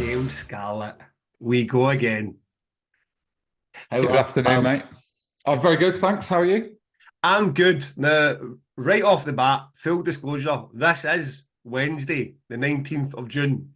James Scarlett, we go again. How Good are afternoon, you? mate. I'm very good, thanks. How are you? I'm good. Now, right off the bat, full disclosure, this is Wednesday, the 19th of June.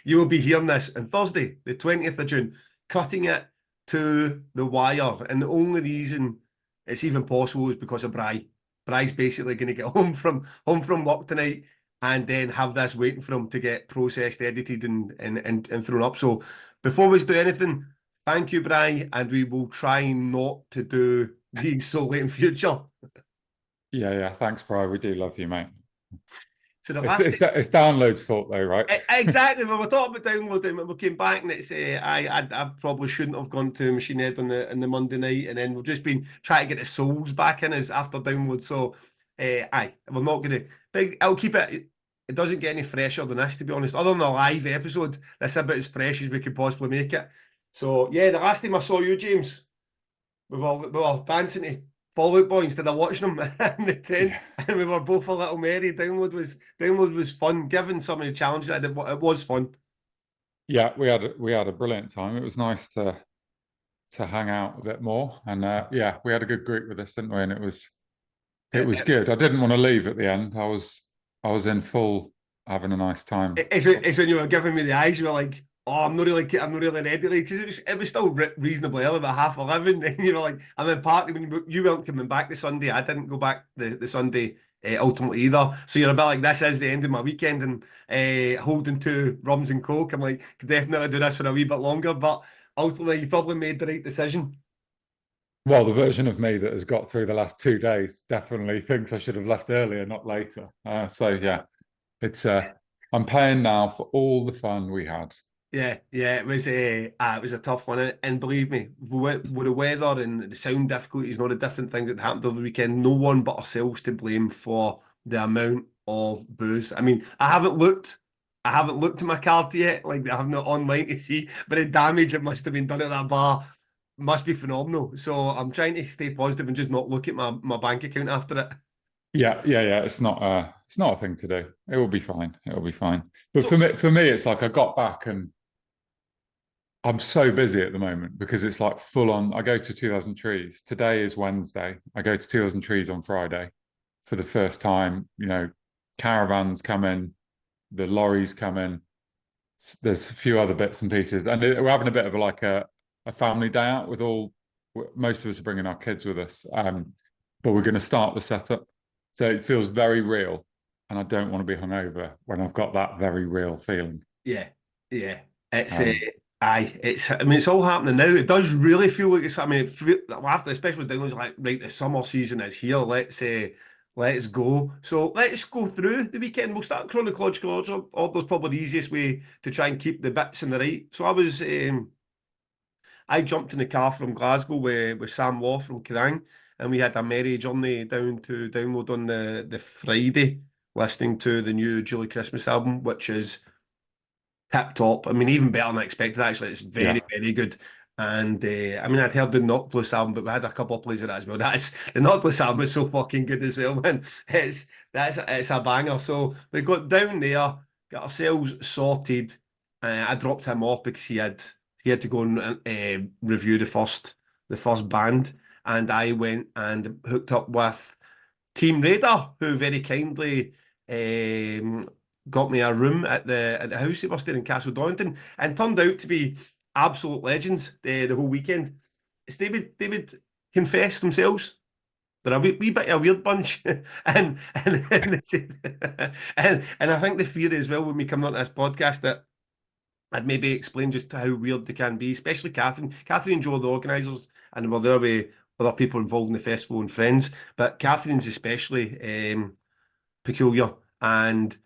You will be hearing this on Thursday, the 20th of June, cutting it to the wire. And the only reason it's even possible is because of Bry. Bry's basically going to get home from work tonight and then have this waiting for him to get processed, edited, and thrown up. So before we do anything, thank you, Bry, and we will try not to do these so late in future. Yeah. Thanks, Brian. We do love you, mate. So the It's last it's it's download's fault though, right? exactly. We were talking about downloading, but we came back and it's I probably shouldn't have gone to Machine Head on the Monday night, and then we've just been trying to get the souls back in as after download. So, we're not going to. But I'll keep it. It doesn't get any fresher than this, to be honest. Other than a live episode, that's about as fresh as we could possibly make it. So yeah, the last time I saw you, James, we were dancing to Fall Out Boy instead of watching them in the tent, Yeah, and we were both a little merry. Download was fun, given some of the challenges I did. It was fun. yeah. We had a brilliant time. It was nice to hang out a bit more, and yeah, we had a good group with us, didn't we? And it was It, good. I didn't want to leave at the end. I was in full having a nice time. it's when you were giving me the eyes, you were like, "Oh, I'm not really ready," because it was still reasonably early, about 11:30. And you were like, "I'm in party." When you weren't coming back the Sunday, I didn't go back the Sunday ultimately either. So you're a bit like, "This is the end of my weekend," and holding two rums and coke. I'm like, "Could definitely do this for a wee bit longer," but ultimately, you probably made the right decision. Well, the version of me that has got through the last 2 days definitely thinks I should have left earlier, not later. So yeah, it's I'm paying now for all the fun we had. Yeah, it was a tough one, and believe me, with the weather and the sound difficulties and all the different things that happened over the weekend, no one but ourselves to blame for the amount of booze. I mean, I haven't looked at my card yet, like I have not online to see, but the damage that must have been done at that bar must be phenomenal. So I'm trying to stay positive and just not look at my bank account after it. Yeah. It's not a thing to do. It will be fine. It will be fine. But So for me, it's like I got back and I'm so busy at the moment because it's like full on. I go to 2000 Trees. Today is Wednesday. I go to 2000 Trees on Friday for the first time. Caravans come in, the lorries come in. There's a few other bits and pieces, and we're having a bit of a family day out with all. Most of us are bringing our kids with us, but we're going to start the setup. So it feels very real, and I don't want to be hungover when I've got that very real feeling. yeah, yeah. It's Um, aye. I mean, it's all happening now. It does really feel like it's. I mean, after especially down like right, the summer season is here. Let's go. So let's go through the weekend. We'll start chronological order. Order's probably the easiest way to try and keep the bits in the right. So I jumped in the car from Glasgow with Sam Law from Kerrang, and we had a merry journey down to download on the Friday, listening to the new Julie Christmas album, which is tip top. I mean, even better than I expected. Actually, it's very, yeah, very good. And I mean, I'd heard the Noctilus album, but we had a couple of plays of that as well. That's the Noctilus album is so fucking good as well, man. It's a banger. So we got down there, got ourselves sorted. I dropped him off because he had to go and review the first band, and I went and hooked up with Team Raider, who very kindly got me a room at the house they were staying in Castle Donington, and turned out to be absolute legends the whole weekend. It's they would confess themselves. They're a wee bit of a weird bunch, and they and I think the fear as well when we come on this podcast that I'd maybe explain just how weird they can be, especially Catherine. Catherine and Joe are the organisers, and we're there with other people involved in the festival and friends. But Catherine's especially peculiar, and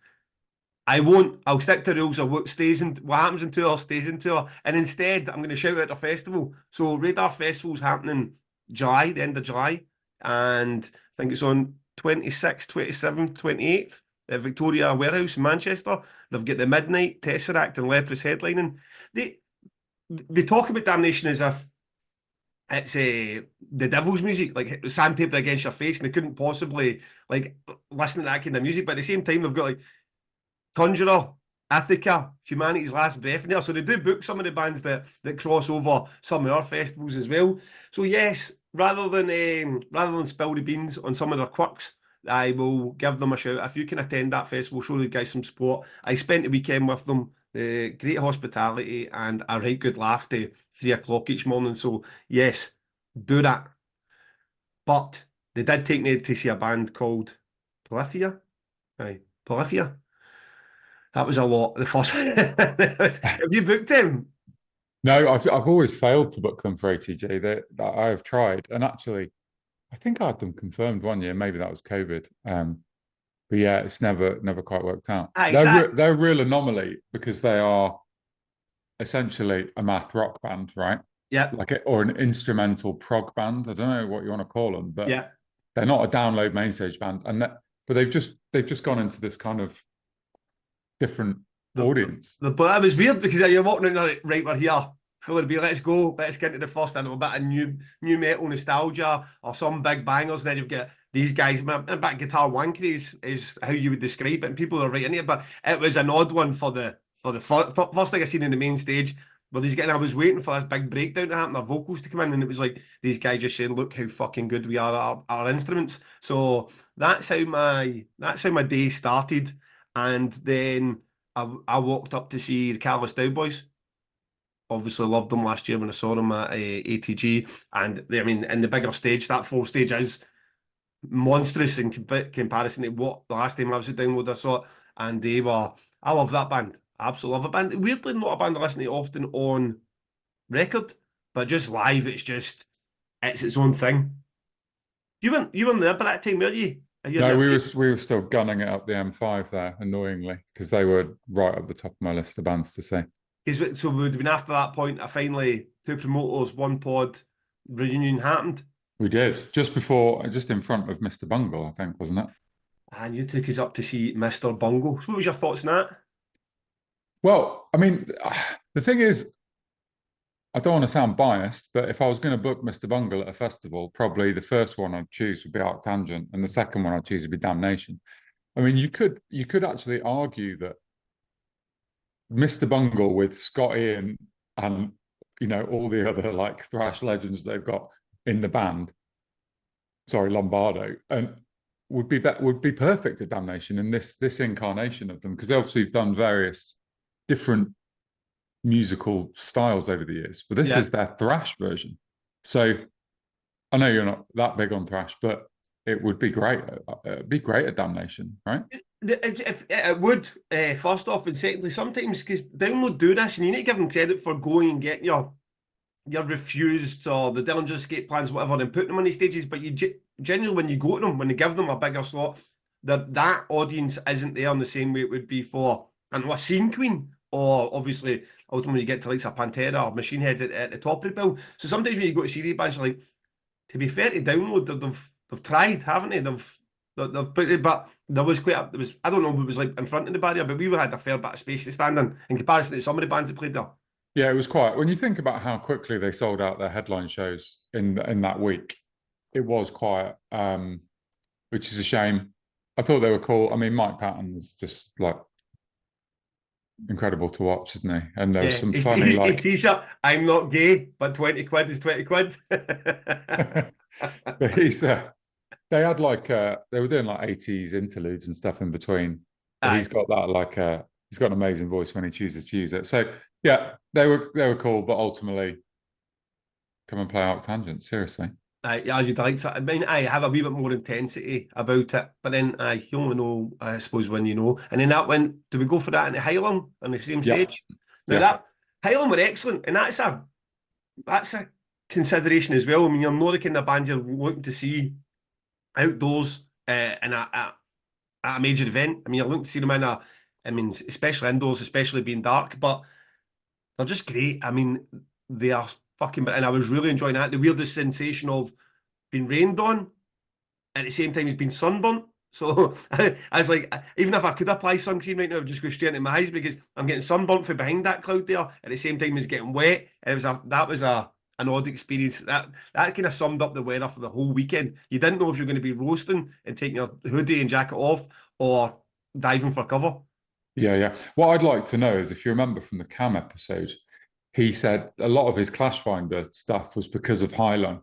I'll stick to rules of what happens in tour stays in tour, and instead I'm going to shout out a festival. So Radar Festival's happening July, the end of July, and I think it's on 26th, 27th, 28th at Victoria Warehouse in Manchester. They've got the Midnight, Tesseract, and Leprous headlining. They they talk about Damnation as if it's the devil's music, like sandpaper against your face, and they couldn't possibly like listen to that kind of music. But at the same time, they've got like Conjurer, Ithaca, Humanity's Last Breath in there. So they do book some of the bands that cross over some of our festivals as well. So yes, rather than spill the beans on some of their quirks, I will give them a shout. If you can attend that festival, show the guys some support. I spent the weekend with them. Great hospitality and a right good laugh to 3 o'clock each morning. So yes, do that. But they did take me to see a band called Polyphia. Aye, Polyphia. That was a lot. The first. Have you booked him? No, I've always failed to book them for ATG. That I have tried, and actually, I think I had them confirmed one year. Maybe that was COVID. But yeah, it's never quite worked out. Aye, is that? They're a real anomaly because they are essentially a math rock band, right? Yeah, Or an instrumental prog band. I don't know what you want to call them, but yeah. they're not a download main stage band. But they've just gone into this kind of different audience. But that was weird because you're walking in there, right, we're here. Full of be, let's go, let's get into the first, and a bit of new metal nostalgia or some big bangers. And then you've got these guys, a bit guitar wankery is how you would describe it, and people are right in it. But it was an odd one for the first thing I seen in the main stage. But I was waiting for this big breakdown to happen, their vocals to come in, and it was like these guys just saying, "Look how fucking good we are at our instruments." So that's how my day started, and then I walked up to see the Careless Cowboys. Obviously, loved them last year when I saw them at ATG, and I mean, in the bigger stage, that full stage is monstrous in comparison to what the last time I was at Download I saw it, and they were. I love that band. I absolutely love a band. Weirdly, not a band I listen to often on record, but just live, it's its own thing. You weren't there by that time, were you? No, we were still gunning it up the M5 there, annoyingly, because they were right up the top of my list of bands to see. So we would have been after that point. I finally two promoters, one pod reunion happened. We did just in front of Mr. Bungle, I think, wasn't it? And you took us up to see Mr. Bungle. So what was your thoughts on that? Well, I mean, the thing is, I don't want to sound biased, but if I was going to book Mr. Bungle at a festival, probably the first one I'd choose would be Arctangent, and the second one I'd choose would be Damnation. I mean, you could actually argue that Mr. Bungle with Scott Ian and all the other like thrash legends they've got in the band, sorry, Lombardo, and would be perfect at Damnation in this incarnation of them, because they obviously have done various different musical styles over the years, but this is their thrash version. So I know you're not that big on thrash, but it would be great. It'd be great at Damnation, right? It would, first off, and secondly, sometimes because Download do this, and you need to give them credit for going and getting your refused or the Dillinger Escape plans, whatever, and putting them on these stages. But you generally, when you go to them, when they give them a bigger slot, that audience isn't there in the same way it would be for a Scene Queen, or obviously ultimately you get to like a Pantera or Machine Head at the top of the bill. So sometimes when you go to see these bands, you're like, to be fair to Download, they've tried, haven't they? They've put it, but there was I don't know if it was like in front of the barrier, but we had a fair bit of space to stand in comparison to some of the bands that played there. Yeah, it was quiet. When you think about how quickly they sold out their headline shows in that week, it was quiet, which is a shame. I thought they were cool. I mean, Mike Patton's just like incredible to watch, isn't he? And there was some funny like his t-shirt, "I'm not gay, but 20 quid is 20 quid." But they had like they were doing like 80s interludes and stuff in between. But he's got that he's got an amazing voice when he chooses to use it. So yeah, they were cool, but ultimately come and play Arctangent, seriously. You'd like to. I mean, I have a wee bit more intensity about it, but then you only know, I suppose, when you know. And then that went. Do we go for that in the Highland on the same stage? Now that Highland were excellent, and that's a consideration as well. I mean, you're not the kind of band you're looking to see outdoors in a major event. I mean, you're looking to see them especially indoors, especially being dark, but they're just great. I mean, they are fucking, and I was really enjoying that. The weirdest sensation of being rained on at the same time as being sunburnt. So I was like, even if I could apply sunscreen right now, I would just go straight into my eyes because I'm getting sunburnt from behind that cloud there at the same time as getting wet. And that was an odd experience. That kind of summed up the weather for the whole weekend. You didn't know if you were going to be roasting and taking your hoodie and jacket off or diving for cover. Yeah, yeah. What I'd like to know is if you remember from the Cam episode, he said a lot of his Clash Finder stuff was because of Hylung,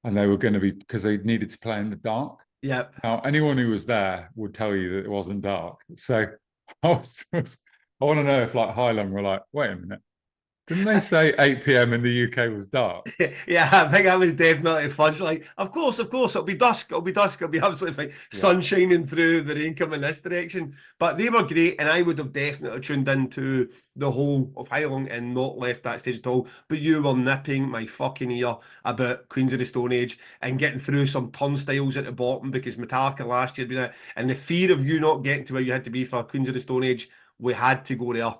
and they were going to be because they needed to play in the dark. Yep. Now, anyone who was there would tell you that it wasn't dark. So I want to know if like Hylung were like, wait a minute, didn't they say 8 p.m. in the UK was dark? Yeah, I think I was definitely fudge. Like, of course, it'll be dusk. It'll be dusk. It'll be absolutely fine. Yeah. Sun shining through, the rain coming this direction. But they were great, and I would have definitely tuned into the whole of Highland and not left that stage at all. But you were nipping my fucking ear about Queens of the Stone Age and getting through some turnstiles at the bottom because Metallica last year had been it, and the fear of you not getting to where you had to be for Queens of the Stone Age, we had to go there.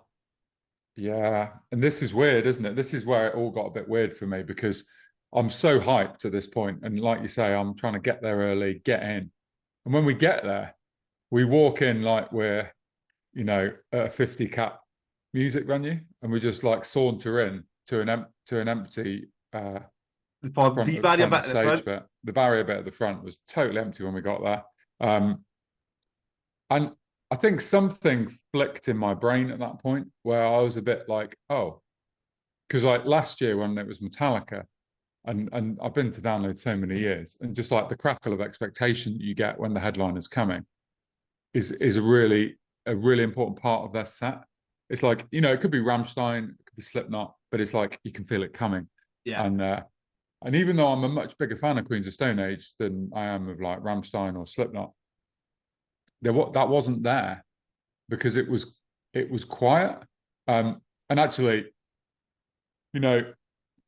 Yeah. And this is weird, isn't it? This is where it all got a bit weird for me because I'm so hyped at this point. And like you say, I'm trying to get there early, get in. And when we get there, we walk in like we're, at a 50 cap music venue and we just like saunter in to an empty For the barrier front bit of at the stage front. bit. The barrier bit at the front was totally empty when we got there. And I think something flicked in my brain at that point where I was a bit like, oh, because like last year when it was Metallica, and I've been to download so many years, and just like the crackle of expectation that you get when the headliner's coming is a really important part of their set. It's like, it could be Rammstein, it could be Slipknot, but it's like you can feel it coming. Yeah. And even though I'm a much bigger fan of Queens of Stone Age than I am of like Rammstein or Slipknot, that wasn't there because it was quiet. And actually, you know,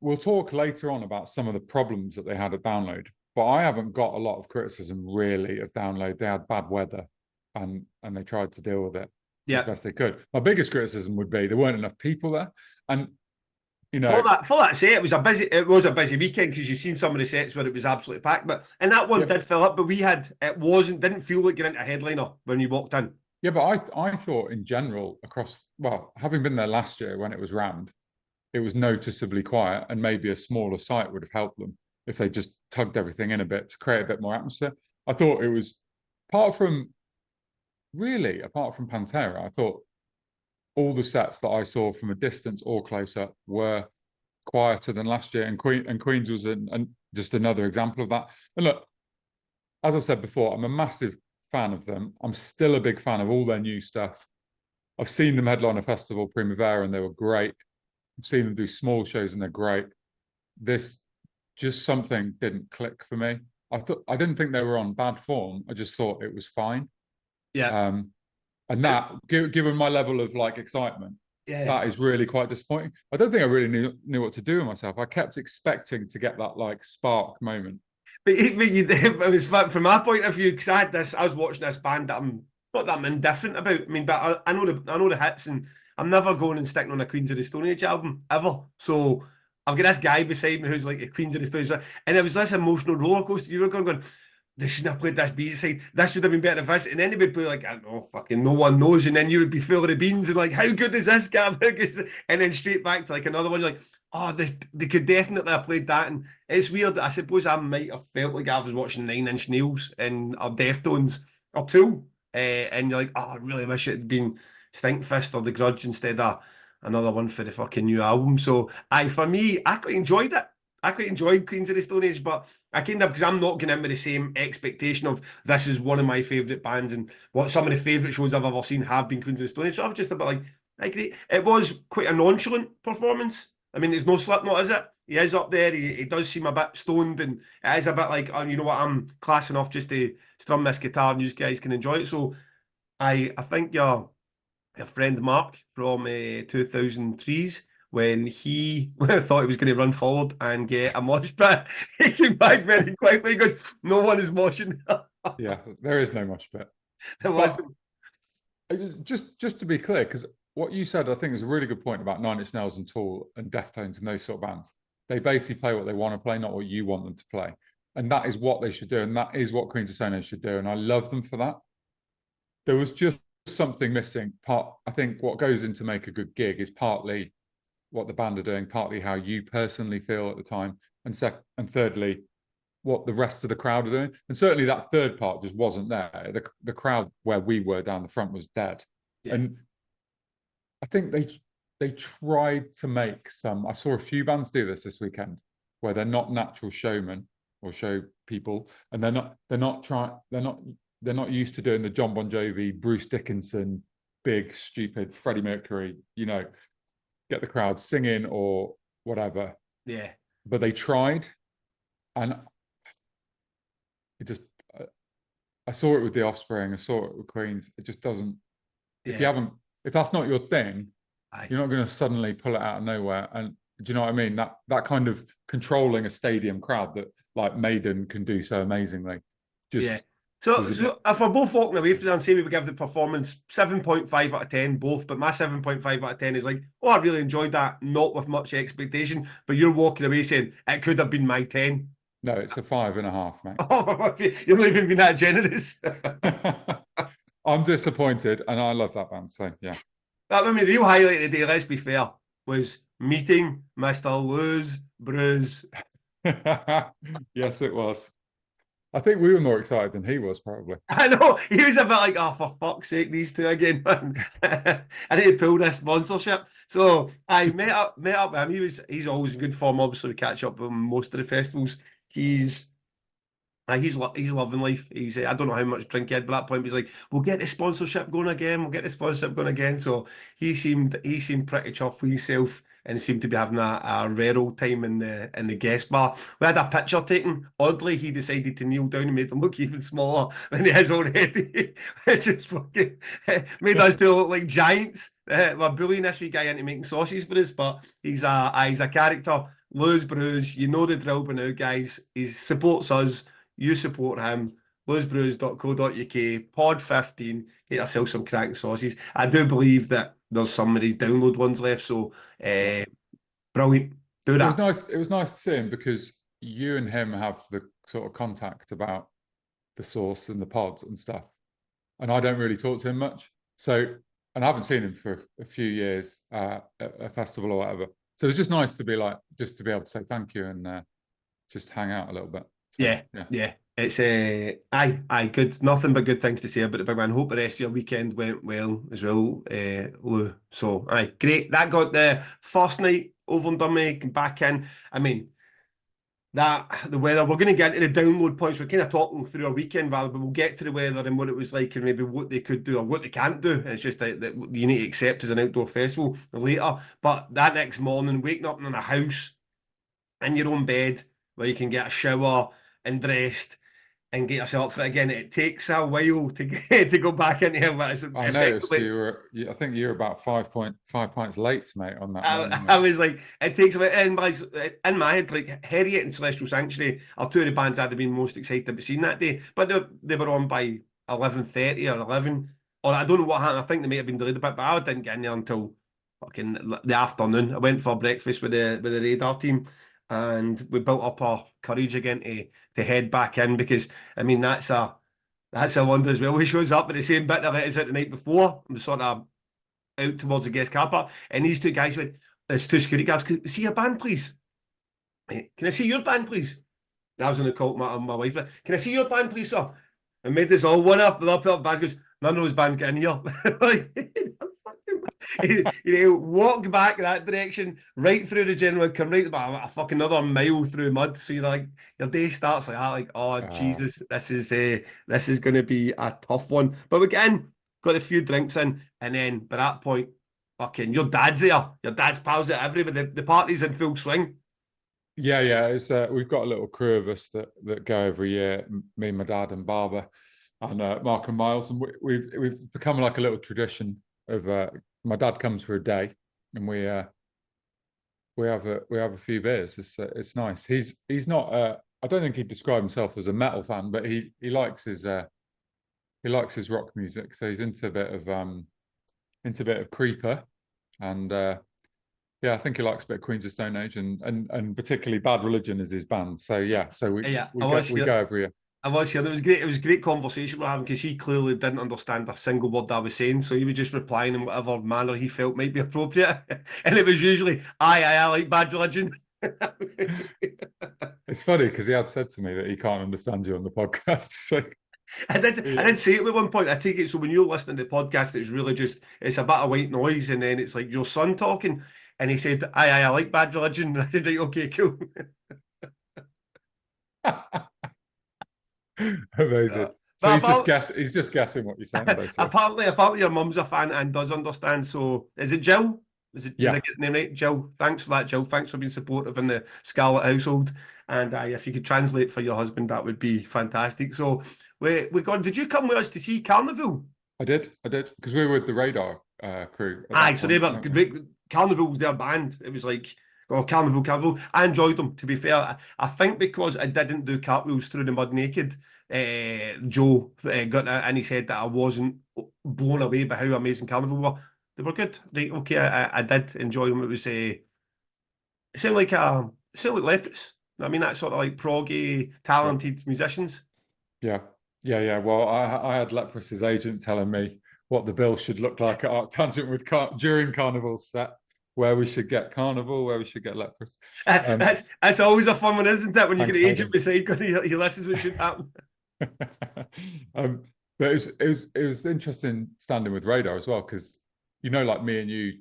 we'll talk later on about some of the problems that they had at Download, but I haven't got a lot of criticism really of Download. They had bad weather and they tried to deal with it as Yeah. best they could. My biggest criticism would be there weren't enough people there. And you know, For that set, it was a busy weekend because you've seen some of the sets where it was absolutely packed. But and that one yeah, did fill up, but didn't feel like you're into a headliner when you walked in. yeah, but I thought in general across well, having been there last year when it was rammed, it was noticeably quiet, and maybe a smaller site would have helped them if they just tugged everything in a bit to create a bit more atmosphere. I thought it was apart from apart from Pantera, I thought all the sets that I saw from a distance or close up were quieter than last year, and Queens was just another example of that. And look, as I've said before, I'm a massive fan of them. I'm still a big fan of all their new stuff. I've seen them headline a festival, Primavera, and they were great. I've seen them do small shows, and they're great. This just something didn't click for me. I didn't think they were on bad form. I just thought it was fine. Yeah. Um, and that, given my level of like excitement, Yeah. that is really quite disappointing. I don't think I really knew what to do with myself. I kept expecting to get that like spark moment. It was fun from my point of view because I was watching this band that I'm not that I'm indifferent about. I mean, but I know the hits, and I'm never going and sticking on a Queens of the Stone Age album ever. So I've got this guy beside me who's like a Queens of the Stone Age, and it was this emotional roller coaster. You were going, they shouldn't have played this B side. This would have been better if this. And then he would be like, I don't know, fucking no one knows. And then you would be full of the beans and like, how good is this guy? And then straight back to like another one. You're like, oh, they could definitely have played that. And it's weird. I suppose I might have felt like I was watching Nine Inch Nails and or Deftones or Tool. And you're like, oh, I really wish it had been Stinkfist or The Grudge instead of another one for the fucking new album. So, for me, I quite enjoyed it. I quite enjoyed Queens of the Stone Age, but I kind of because I'm not going in with the same expectation of this is one of my favourite bands and what some of the favourite shows I've ever seen have been Queens of the Stone Age. So I was just a bit like, I agree. It was quite a nonchalant performance. I mean, it's no Slipknot, is it? He is up there. He does seem a bit stoned, and it is a bit like, oh, you know what? I'm class enough just to strum this guitar, and you guys can enjoy it. So I think your friend Mark from 2003's when he thought he was going to run forward and get a mosh pit, he came back very quickly. He goes, "No one is moshing." Yeah, there is no mosh pit. It was But just to be clear, because what you said, I think, is a really good point about Nine Inch Nails and Tool and Deftones and those sort of bands. They basically play what they want to play, not what you want them to play, and that is what they should do, and that is what Queens of Stone Age should do, and I love them for that. There was just something missing. I think what goes into make a good gig is partly what the band are doing, partly how you personally feel at the time, and thirdly, what the rest of the crowd are doing. And certainly that third part just wasn't there. The crowd where we were down the front was dead. yeah. And I think they tried to make some. I saw a few bands do this weekend, where they're not natural showmen or show people, and they're not used to doing the John Bon Jovi, Bruce Dickinson, big stupid Freddie Mercury, get the crowd singing or whatever. Yeah, But they tried, and it just. I saw it with the Offspring. I saw it with Queens. It just doesn't. If you yeah, haven't, if that's not your thing, aye, you're not going to suddenly pull it out of nowhere. And do you know what I mean? That kind of controlling a stadium crowd that like Maiden can do so amazingly, yeah. just So, was a bit. so if we're both walking away from it and say we would give the performance 7.5 out of 10, both, but my 7.5 out of 10 is like, oh, I really enjoyed that, not with much expectation, but you're walking away saying it could have been my 10. No, it's a 5.5, mate. Oh, you're not even being that generous. I'm disappointed, and I love that band. So yeah, That, I mean, the real highlight of the day, let's be fair, was meeting Mr. Luz Bruce. yes, it was. I think we were more excited than he was, probably. I know, he was a bit like, oh, for fuck's sake, these two again, man. I need to pull this sponsorship. So I met up with him. He's always in good form. Obviously, we catch up with him most of the festivals. He's he's loving life. He's I don't know how much drink he had by that point, but he's like, we'll get the sponsorship going again. We'll get the sponsorship going again. So he seemed pretty chuffed with himself and seemed to be having a rare old time in the guest bar. We had a picture taken. Oddly, he decided to kneel down and made them look even smaller than his already. It just fucking made us two look like giants. We're bullying this wee guy into making sausages for us, but he's a character. Lose Brews, you know the drill by now, guys. He supports us. You support him. losebrews.co.uk, pod 15, get yourself some cracking sauces. I do believe that there's some of these download ones left, so Yeah. brilliant. Do It was that. nice. It was nice to see him because you and him have the sort of contact about the source and the pods and stuff, and I don't really talk to him much. So, and I haven't seen him for a few years at a festival or whatever. So it was just nice to be like, just to be able to say thank you and just hang out a little bit. So Yeah, yeah, yeah. It's aye, good. Nothing but good things to say about the big man. Hope the rest of your weekend went well as well, Lou. So aye, great. That got the first night over and done with, back in. I mean, that the weather. We're going to get into the download points. We're kind of talking through our weekend rather, but we'll get to the weather and what it was like and maybe what they could do or what they can't do. And it's just that you need to accept as an outdoor festival later. But that next morning, waking up in a house in your own bed where you can get a shower and dressed and get yourself up for it again. It takes a while to get to go back into it. But it's I noticed effectively, I think you were about 5 points late, mate, on that morning. I was like, it takes a bit. In my head, like Harriet and Celestial Sanctuary are two of the bands I'd have been most excited about seeing that day. But they were on by 11:30 or 11, or I don't know what happened. I think they may have been delayed a bit, but I didn't get in there until fucking the afternoon. I went for breakfast with the radar team, and we built up our courage again to head back in because I mean that's a wonder as well. He shows up in the same bit of it as it the night before. I'm sort of out towards the guest car park, and these two guys went, "There's two security guards. Can I see your band, please? Can I see your band, please?" And I was on the call to my wife. Can I see your band, please, sir? And made this all one after the other. Band goes, none of those bands get in here. Like, walk back that direction, right through the general, come right about a fucking another mile through mud. So you're like, your day starts like that, like, oh Uh, Jesus, this is going to be a tough one. But we get in, got a few drinks in, and then by that point, fucking your dad's there, your dad's pals at everybody. The party's in full swing. yeah. It's we've got a little crew of us that go every year. Me, my dad, and Barbara, and Mark and Miles, and we've become like a little tradition of. My dad comes for a day, and we have a few beers. It's nice. He's not. I don't think he'd describe himself as a metal fan, but he likes his rock music. So he's into a bit of Creeper, and yeah, I think he likes a bit of Queens of Stone Age, and particularly Bad Religion is his band. So yeah, so Yeah, we go every year. I was here. It was great. It was a great conversation we're having because he clearly didn't understand a single word I was saying. So he was just replying in whatever manner he felt might be appropriate. And it was usually, I like Bad Religion. It's funny because he had said to me that he can't understand you on the podcast. So I did say it at one point. I take it so when you're listening to the podcast, it's really just it's a bit of white noise, and then it's like your son talking, and he said, "Aye, aye, I like Bad Religion." And I said, "Right, okay, cool." Amazing. So But apart, he's just guessing what you're saying, basically. apparently, your mum's a fan and does understand. So, is it Jill? Did I Yeah, get the name right? Jill. Thanks for that, Jill. Thanks for being supportive in the Scarlet household. And if you could translate for your husband, that would be fantastic. So, we got. Did you come with us to see Carnival? I did, because we were with the Radar crew at Aye, that so they point, were weren't we? Carnival was their band. It was like, oh, Carnival, Carnival. I enjoyed them. To be fair, I think because I didn't do cartwheels through the mud naked, Joe got it in his head that I wasn't blown away by how amazing Carnival were. They were good. Right, okay, I did enjoy them. It was it sounded like Leprous. I mean, that sort of like proggy, Yeah, talented musicians. yeah, yeah. Well, I had Leprous' agent telling me what the bill should look like at Arctangent with during Carnival's set, where we should get Carnival, where we should get Leprous. Um, That's always a fun one, isn't it? When you get Thanks, the agent Hayden. beside you, he listens what should happen. um, but it was interesting standing with Radar as well, because like me and you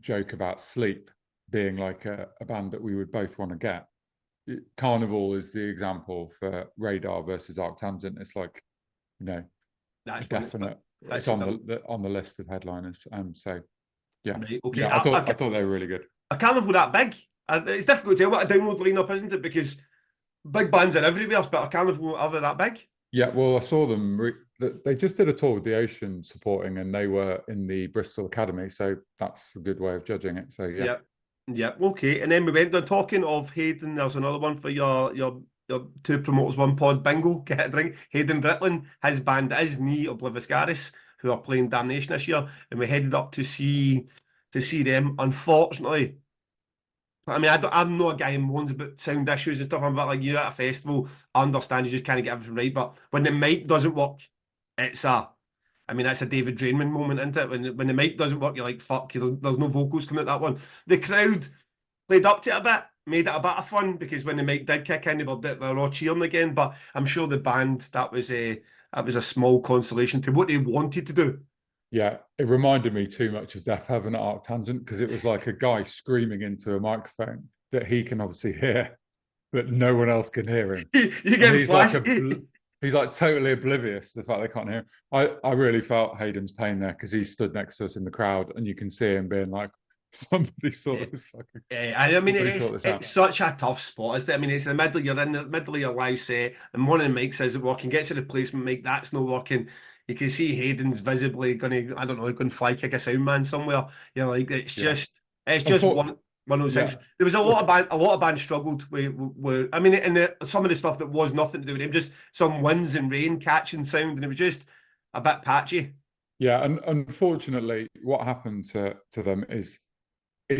joke about Sleep being like a band that we would both want to get. Carnival is the example for Radar versus Arctangent. It's like, you know, a That's funny. definite. It's That's on the list of headliners. So yeah, right. Okay. yeah. I thought they were really good. A carnival that big. It's difficult to tell what a download lineup, isn't it? Because big bands are everywhere, but a carnival are they that big? Yeah, well, I saw them. They just did a tour with the Ocean supporting, and they were in the Bristol Academy. So that's a good way of judging it. So yeah, Yep. Yep. Okay. And then we went on talking of Hayden. There's another one for your two promoters, one pod bingo. Get a drink. Hayden Britland. His band is Knee Obliviscaris, who are playing Damnation this year, and we headed up to see them. Unfortunately, I mean, I'm not a guy who moans about sound issues and stuff. I'm about like you're at a festival. I understand you just can't get everything right, but when the mic doesn't work, it's a I mean, that's a David Drainman moment, isn't it? When the mic doesn't work, you're like, fuck, there's no vocals coming out that one. The crowd played up to it a bit, made it a bit of fun because when the mic did kick in, they're all cheering again. But I'm sure the band that was a small consolation to what they wanted to do. yeah. It reminded me too much of Death Heaven at Arctangent, because it was like a guy screaming into a microphone that he can obviously hear, but no one else can hear him, You and get flash. he's like totally oblivious to the fact they can't hear him. I really felt Hayden's pain there, because he stood next to us in the crowd, and you can see him being like, somebody sort this fucking I mean, somebody sort this it's out. such a tough spot, isn't it? I mean, it's the middle. You're in the middle of your live set, and one of the mics isn't working. Gets to the replacement mic, that's not working. You can see Hayden's visibly going to, I don't know, going to fly kick a sound man somewhere. You're like, Yeah, it's just Unfor- one of those things. yeah, There was a lot of bands struggled with I mean, some of the stuff that was nothing to do with him, just some winds and rain catching sound, and it was just a bit patchy. yeah. And unfortunately, what happened to them is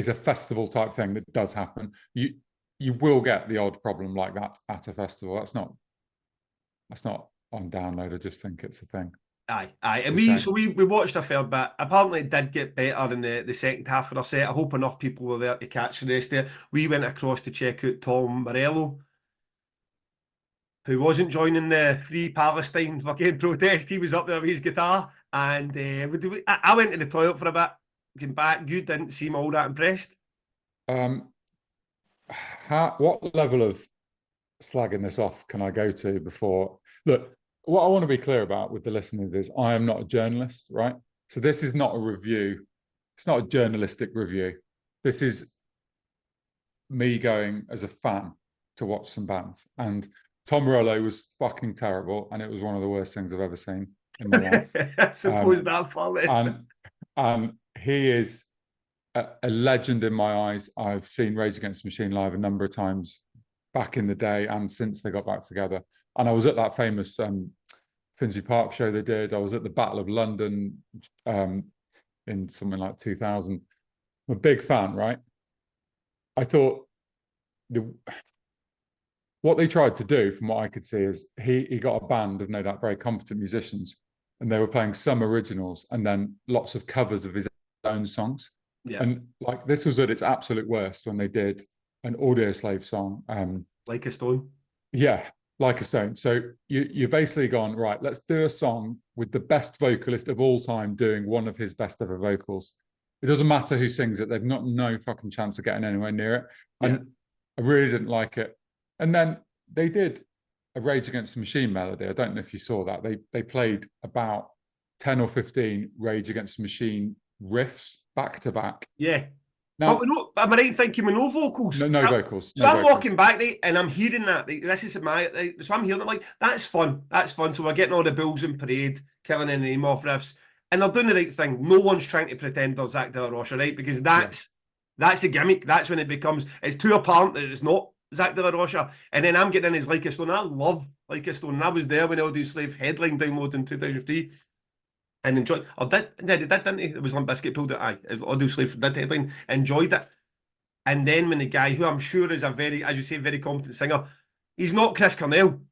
a festival type thing that does happen. You will get the odd problem like that at a festival. That's not on download. I just think it's a thing. Aye, aye, and It's a we shame. so we watched a fair bit. Apparently, it did get better in the second half of our set. I hope enough people were there to catch the rest of it. We went across to check out Tom Morello, who wasn't joining the Free Palestine fucking protest. He was up there with his guitar, and I went to the toilet for a bit. Came back. You didn't seem all that impressed. Um, what level of slagging this off can I go to before? Look, what I want to be clear about with the listeners is I am not a journalist, right? So this is not a review. It's not a journalistic review. This is me going as a fan to watch some bands. And Tom Morello was fucking terrible, and it was one of the worst things I've ever seen in my life. I suppose that far then. And he is a legend in my eyes. I've seen Rage Against the Machine live a number of times back in the day and since they got back together. And I was at that famous Finsbury Park show they did. I was at the Battle of London in something like 2000. I'm a big fan, right? I thought what they tried to do, from what I could see, is he got a band of no doubt very competent musicians, and they were playing some originals and then lots of covers of his own songs. Yeah, And like this was at its absolute worst when they did an Audio Slave song. like a stone. Yeah, like a stone. So you're basically gone, right, let's do a song with the best vocalist of all time doing one of his best ever vocals. It doesn't matter who sings it, they've got no fucking chance of getting anywhere near it. Yeah. And I really didn't like it. And then they did a Rage Against the Machine melody. I don't know if you saw that. They played about 10 or 15 Rage Against the Machine riffs back to back. Yeah. But Now, am I right in thinking with no vocals? no, no vocals, So no I'm vocals. walking back, right, and I'm hearing that. Right, this is my. Right, so I'm hearing it like that's fun. That's fun. So we're getting all the bulls in parade, killing in the name off riffs, and they're doing the right thing. No one's trying to pretend they're Zach De La Rocha, right? Because Yeah. that's the gimmick. That's when it becomes it's too apparent that it's not Zach De La Rocha. And then I'm getting in his Like a Stone. I love Like a Stone. And I was there when LD Slave headline download in 2003. And enjoyed. Or didn't he? It was Limp Bizkit pulled it. Aye, Audio Slave did headline. Enjoyed it. And then when the guy, who I'm sure is a very, as you say, very competent singer, he's not Chris Cornell.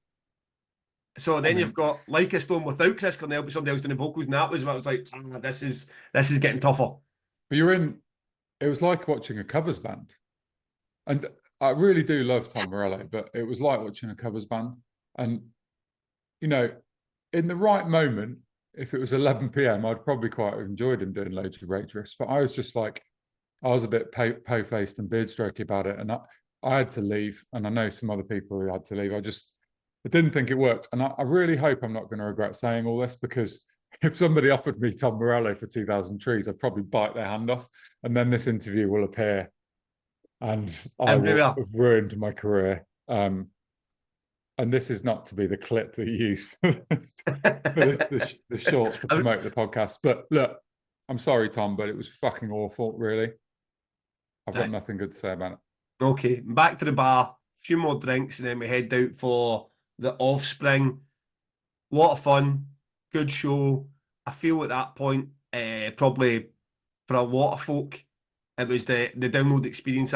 So I then you've mean, got Like a Stone without Chris Cornell, but somebody else doing the vocals, and that was what I was like, this is getting tougher. but you're in, it was like watching a covers band. And I really do love Tom Morello, but it was like watching a covers band. And, you know, in the right moment, if it was 11 p.m., I'd probably quite have enjoyed him doing loads of rage riffs. But I was just like, I was a bit po-faced and beard strokey about it. And I had to leave. And I know some other people who had to leave. I didn't think it worked. And I really hope I'm not going to regret saying all this, because if somebody offered me Tom Morello for 2000 Trees, I'd probably bite their hand off. And then this interview will appear and I will Everywhere. have ruined my career. And this is not to be the clip that you use for the short to promote the podcast. But look, I'm sorry, Tom, but it was fucking awful, really. I've got nothing good to say about it. Okay, back to the bar, a few more drinks, and then we head out for the Offspring. A lot of fun, good show. I feel at that point, probably for a lot of folk, it was the download experience.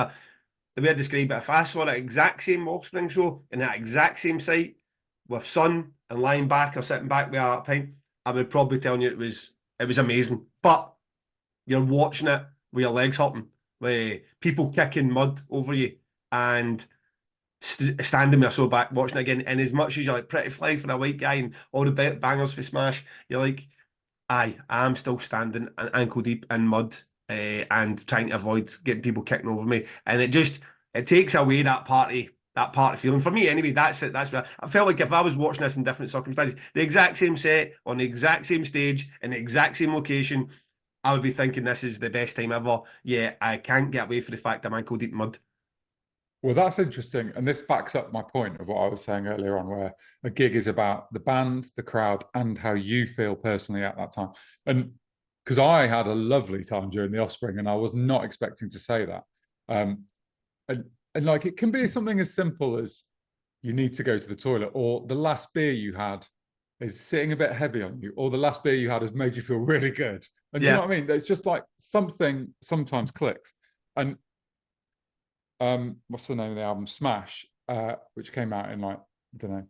The way I describe it, if I saw that exact same Offspring show in that exact same site with sun and lying back or sitting back with a pint, I would probably tell you it was amazing. But you're watching it with your legs hopping, with people kicking mud over you, and standing there so back watching it again. And as much as you're like pretty fly for a white guy and all the bangers for Smash, you're like, aye, I'm still standing ankle deep in mud, and trying to avoid getting people kicking over me. And it takes away that party feeling. For me anyway, that's it. That's what I felt like. If I was watching this in different circumstances, the exact same set, on the exact same stage, in the exact same location, I would be thinking this is the best time ever. Yeah, I can't get away from the fact I'm ankle deep in mud. Well, that's interesting. And this backs up my point of what I was saying earlier on, where a gig is about the band, the crowd, and how you feel personally at that time. And because I had a lovely time during the Offspring, and I was not expecting to say that. Um, and like it can be something as simple as you need to go to the toilet, or the last beer you had is sitting a bit heavy on you, or the last beer you had has made you feel really good. And you know Yeah, what I mean? It's just like something sometimes clicks. And what's the name of the album? Smash, which came out in like, I don't know,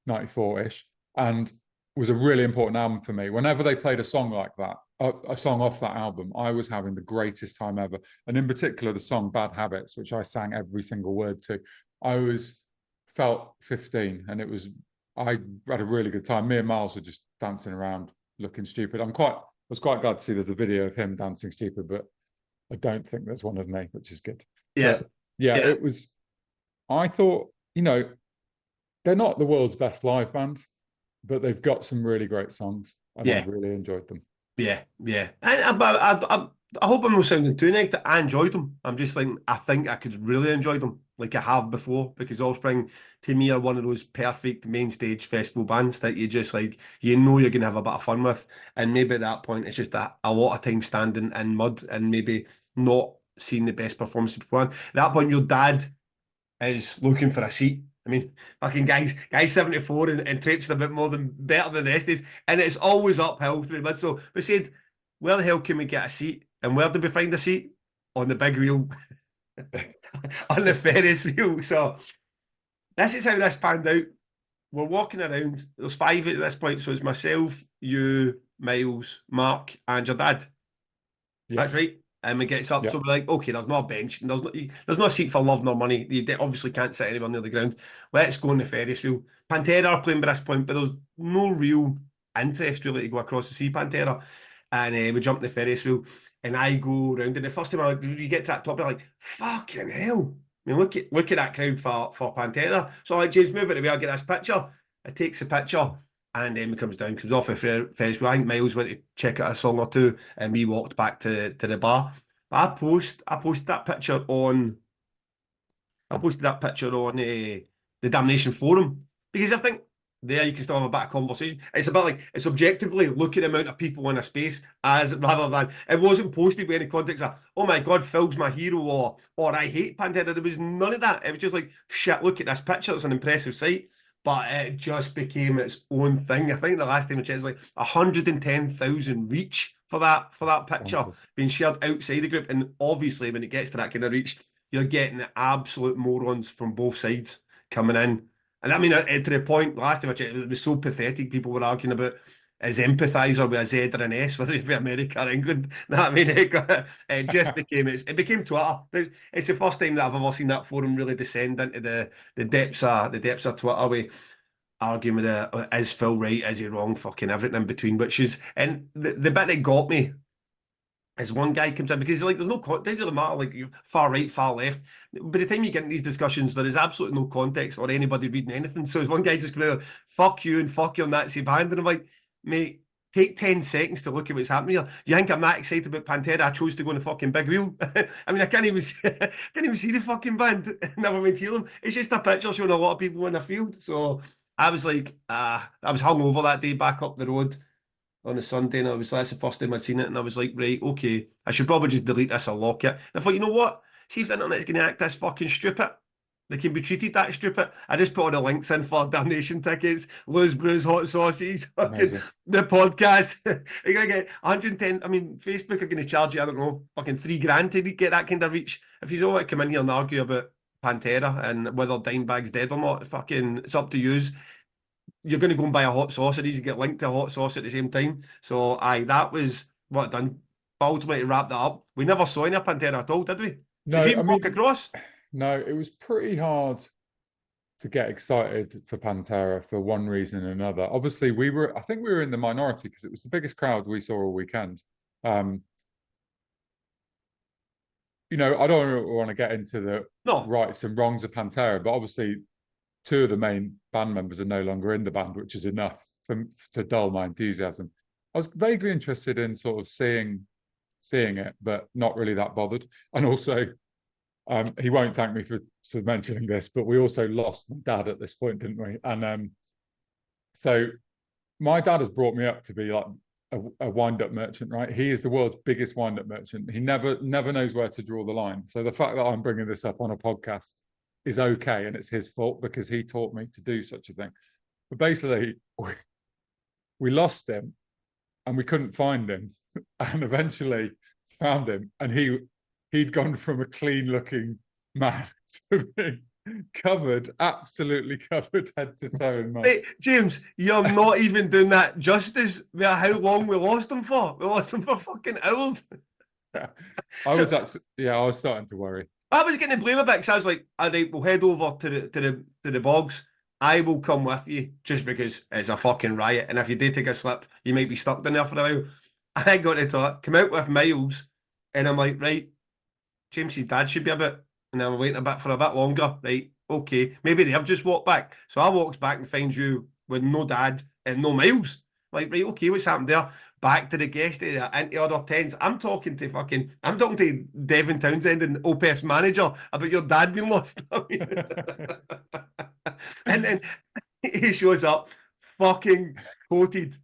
94-ish, and was a really important album for me. Whenever they played a song like that, a song off that album, I was having the greatest time ever. And in particular, the song Bad Habits, which I sang every single word to. Felt 15, and I had a really good time. Me and Miles were just dancing around looking stupid. I was quite glad to see there's a video of him dancing stupid, but I don't think there's one of me, which is good. yeah, But yeah, yeah, I thought, they're not the world's best live band, but they've got some really great songs, and yeah. I've really enjoyed them. Yeah, yeah. And I hope I'm not sounding too negative. I enjoyed them. I'm just like, I think I could really enjoy them like I have before, because Offspring to me are one of those perfect main stage festival bands that you just like, you're going to have a bit of fun with. And maybe at that point, it's just a lot of time standing in mud and maybe not seeing the best performance beforehand. At that point, your dad is looking for a seat. I mean, fucking guy's 74 and traipsing a bit more than better than the rest is, and it's always uphill through mid. So we said, where the hell can we get a seat? And where did we find a seat? On the big wheel, on the Ferris wheel. So this is how this panned out. We're walking around. There's 5 at this point, so it's myself, you, Miles, Mark, and your dad. Yeah, That's right. And it gets up Yeah. to, we're like, okay, there's no a bench, and there's no a seat for love nor money. You obviously can't sit anywhere near the ground. Let's go on the Ferris wheel. Pantera are playing by this point, but there's no real interest really to go across to see Pantera. And we jump the Ferris wheel, and I go round. And the first time you get to that top, you're like, fucking hell. I mean, look at that crowd for Pantera. So I'm like, James, move it away, I'll get this picture. It takes the picture. And then it comes off the Ferris wheel. I think Miles went to check out a song or two, and we walked back to the bar. I posted that picture on the Damnation Forum because I think there you can still have a bit of conversation. It's a bit like it's objectively looking at the amount of people in a space as rather than it wasn't posted with any context of oh my god, Phil's my hero or I hate Pantera. There was none of that. It was just like shit, look at this picture, it's an impressive sight. But it just became its own thing. I think the last time I checked, it was like 110,000 reach for that picture being shared outside the group. And obviously, when it gets to that kind of reach, you're getting the absolute morons from both sides coming in. And I mean, to the point, last time I checked, it was so pathetic. People were arguing about his empathizer with a Z or an S, whether it be America or England. I mean, it just became Twitter. It's the first time that I've ever seen that forum really descend into the depths of Twitter with arguing with is Phil right, is he wrong, fucking everything in between. Which is, and the bit that got me is one guy comes in because like there's no it doesn't really matter like you're far right, far left. By the time you get in these discussions, there is absolutely no context or anybody reading anything. So one guy just goes, "Fuck you and fuck your Nazi band," and I'm like, mate, take 10 seconds to look at what's happening here. You think I'm that excited about Pantera? I chose to go on the fucking big wheel. I mean, I can't even see the fucking band. Never went to hear them. It's just a picture showing a lot of people in the field. So I was like, I was hungover that day back up the road on a Sunday, and that's the first time I'd seen it, and I was like, right, okay, I should probably just delete this or lock it. And I thought, you know what? See if the internet's going to act this fucking stupid. They can be treated that stupid. I just put all the links in for damnation tickets, Lou's Brews, hot sauces, fucking the podcast. You're going to get 110. I mean, Facebook are going to charge you, I don't know, fucking $3,000 to get that kind of reach. If you don't want to come in here and argue about Pantera and whether Dimebag's dead or not, fucking, it's up to you. You're going to go and buy a hot sauce and you get linked to a hot sauce at the same time. So, that was what I done. But ultimately, to wrap that up, we never saw any Pantera at all, did we? No, Did you walk across? No, it was pretty hard to get excited for Pantera for one reason or another. Obviously, I think we were in the minority because it was the biggest crowd we saw all weekend. I don't want to get into the rights and wrongs of Pantera, but obviously two of the main band members are no longer in the band, which is enough to dull my enthusiasm. I was vaguely interested in sort of seeing it, but not really that bothered. And also, he won't thank me for mentioning this, but we also lost my dad at this point, didn't we? And so my dad has brought me up to be like a wind-up merchant, right? He is the world's biggest wind-up merchant. He never knows where to draw the line. So the fact that I'm bringing this up on a podcast is okay, and it's his fault because he taught me to do such a thing. But basically, we lost him, and we couldn't find him, and eventually found him, and he'd gone from a clean-looking man to being absolutely covered head to toe in mud. Hey, James, you're not even doing that justice with how long we lost him for. We lost him for fucking hours. Yeah. I was starting to worry. I was getting to blame a bit because I was like, all right, we'll head over to the bogs. I will come with you just because it's a fucking riot. And if you do take a slip, you might be stuck down there for a while. I got to it, come out with Miles, and I'm like, right, James's dad should be a bit, and I'm waiting for a bit longer, right? Okay, maybe they've just walked back. So I walks back and find you with no dad and no Miles. Like, right, okay, what's happened there? Back to the guest area, into other tents. I'm talking to Devin Townsend and Opeth's manager about your dad being lost. And then he shows up, fucking coated,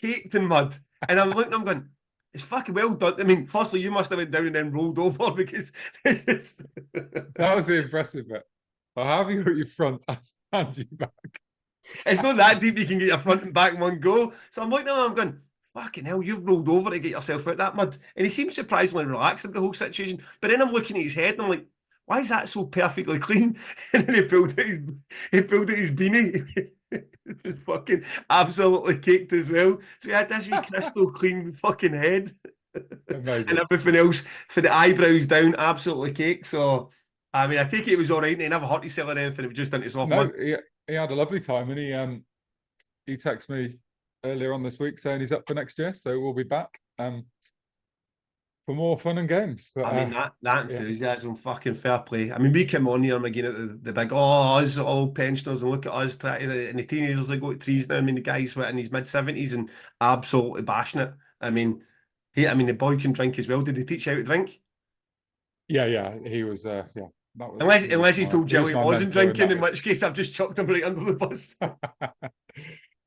caked in mud. And I'm looking, I'm going, it's fucking well done. I mean, firstly, you must have went down and then rolled over because it's just... That was the impressive bit. How have you got your front and your back? It's not that deep you can get your front and back in one go. So I'm looking at him, I'm going, fucking hell, you've rolled over to get yourself out that mud. And he seems surprisingly relaxed about the whole situation. But then I'm looking at his head and I'm like, why is that so perfectly clean? And then he pulled out his beanie. It's fucking absolutely caked as well. So he had this wee crystal clean fucking head. And Amazing. everything else for the eyebrows down, absolutely cake. So, I mean, I take it was all right. And he never hurt himself or anything. It was just into soft No, mud. he had a lovely time, and he texted me earlier on this week saying he's up for next year, so we'll be back for more fun and games. But I mean, that yeah, enthusiasm, fucking fair play. I mean, we came on here and again at the big, oh, us all pensioners, and look at us trying to, and the teenagers that go to trees now. I mean, the guy's in his mid-70s and absolutely bashing it. I mean, the boy can drink as well. Did they teach you how to drink? yeah, he was yeah. Unless he's told He was Jelly my wasn't mentor in drinking, that in which case I've just chucked him right under the bus.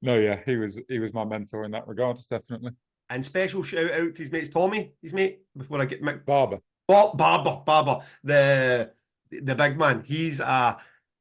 No, yeah, he was my mentor in that regard, definitely. And special shout out to his mate Tommy, his mate, before I get Mick. Barber. Oh, Barber, the big man. He's